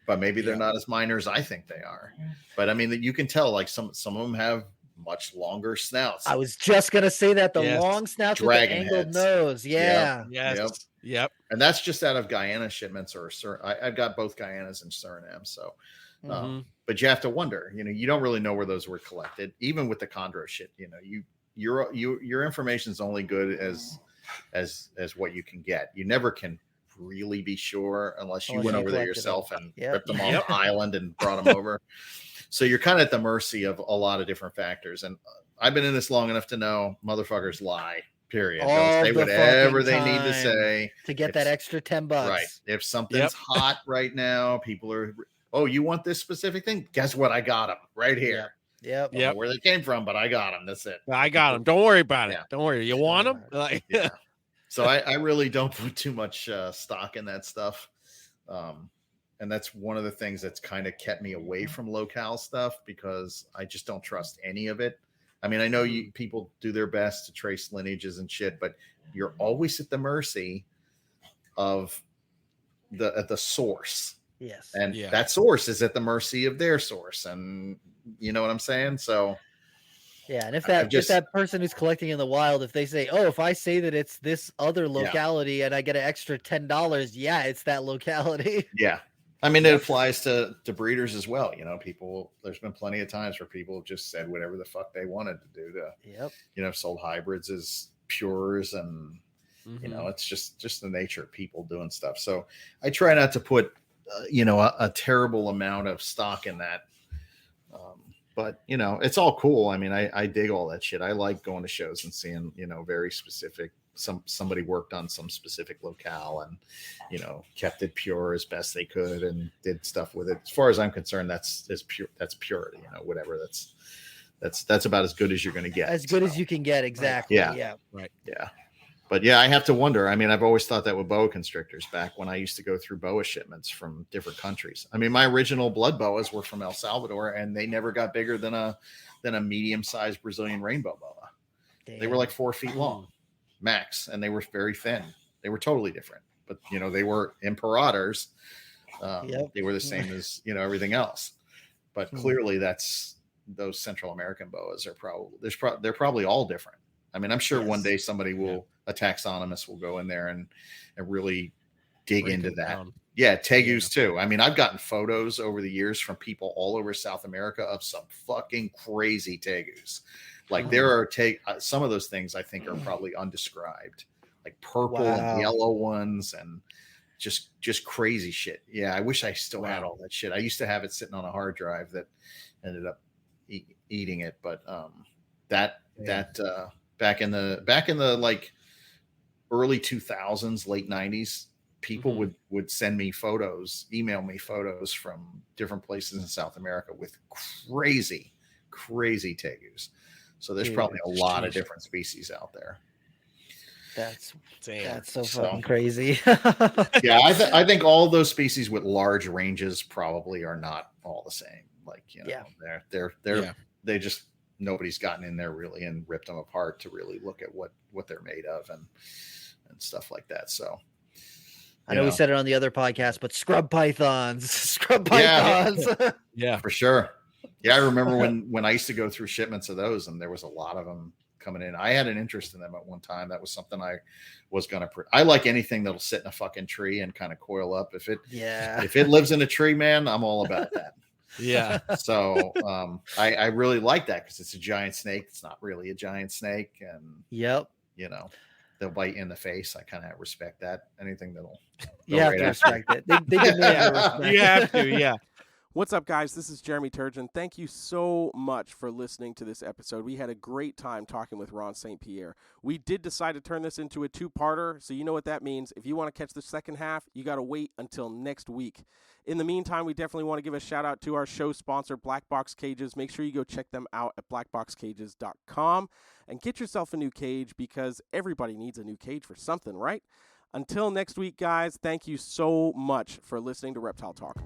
but maybe they're not as minor as I think they are. But I mean, that you can tell, like some of them have much longer snouts. I was just gonna say that the long snouts with the angled nose. Yeah. Yep. And that's just out of Guyana shipments, or I've got both Guyanas and Suriname. So, but you have to wonder. You don't really know where those were collected, even with the chondro shit. Your information is only good as what you can get. You never can really be sure unless you Unless went you over there collected yourself them. and Yep. ripped them off Yep. the island and brought them over. So you're kind of at the mercy of a lot of different factors. And I've been in this long enough to know motherfuckers lie. Period. They'll All say the whatever fucking they need to time say to get If- that extra $10. Right. If something's Yep. hot right now, people are, oh, you want this specific thing? Guess what? I got them right here. Yep. I don't know where they came from, but I got them. That's it. I got them. Don't worry about it. Yeah. Don't worry. You want them? Like, Yeah. So I really don't put too much stock in that stuff. And that's one of the things that's kind of kept me away from locale stuff because I just don't trust any of it. I mean, I know people do their best to trace lineages and shit, but you're always at the mercy of the source. Yes. And Yeah. that source is at the mercy of their source. And you know what I'm saying? So Yeah, and if I've if that person who's collecting in the wild, if they say, "Oh, if I say that it's this other locality and I get an extra $10, yeah, it's that locality." yeah. I mean, it applies to breeders as well. You know, people, there's been plenty of times where people have just said whatever the fuck they wanted to do to, Yep. you know, sold hybrids as pures. And, you know, it's just the nature of people doing stuff. So I try not to put, you know, a terrible amount of stock in that. But, you know, it's all cool. I mean, I dig all that shit. I like going to shows and seeing, you know, very specific, somebody worked on some specific locale and, you know, kept it pure as best they could and did stuff with it. As far as I'm concerned, that's pure. That's purity, you know, whatever. That's about as good as you're going to get. As good as you can get. Exactly. Yeah. Yeah. Right. Yeah. But yeah, I have to wonder. I mean, I've always thought that with boa constrictors back when I used to go through boa shipments from different countries. I mean, my original blood boas were from El Salvador and they never got bigger than a medium-sized Brazilian rainbow boa. They were like 4 feet long max, and they were very thin. They were totally different, but you know, they were imperators. They were the same as, you know, everything else, but clearly those Central American boas are they're probably all different. I mean, I'm sure one day somebody will, a taxonomist will go in there and really dig into that. Down. Yeah, tegus too. I mean, I've gotten photos over the years from people all over South America of some fucking crazy tegus. Like there are some of those things I think are probably undescribed, like purple and yellow ones and just crazy shit. Yeah, I wish I still had all that shit. I used to have it sitting on a hard drive that ended up eating it, but back in the like early 2000s, late 90s, people would send me photos, email me photos from different places in South America with crazy tegus. So there's probably a lot of different species out there. That's Damn. so fucking crazy. Yeah, I think all those species with large ranges probably are not all the same. Like, you know, they just, nobody's gotten in there really and ripped them apart to really look at what they're made of and stuff like that. So I know we said it on the other podcast, but scrub pythons. Yeah, for sure. Yeah, I remember when I used to go through shipments of those, and there was a lot of them coming in. I had an interest in them at one time. That was something I was gonna. I like anything that'll sit in a fucking tree and kind of coil up. If it lives in a tree, man, I'm all about that. Yeah. So I really like that because it's a giant snake. It's not really a giant snake, and you know, they'll bite you in the face. I kind of respect that. Anything that'll you have to respect it. They give me respect. You have to, yeah. What's up, guys? This is Jeremy Turgeon. Thank you so much for listening to this episode. We had a great time talking with Ron St. Pierre. We did decide to turn this into a two-parter, so you know what that means. If you want to catch the second half, you got to wait until next week. In the meantime, we definitely want to give a shout-out to our show sponsor, Black Box Cages. Make sure you go check them out at blackboxcages.com and get yourself a new cage because everybody needs a new cage for something, right? Until next week, guys, thank you so much for listening to Reptile Talk.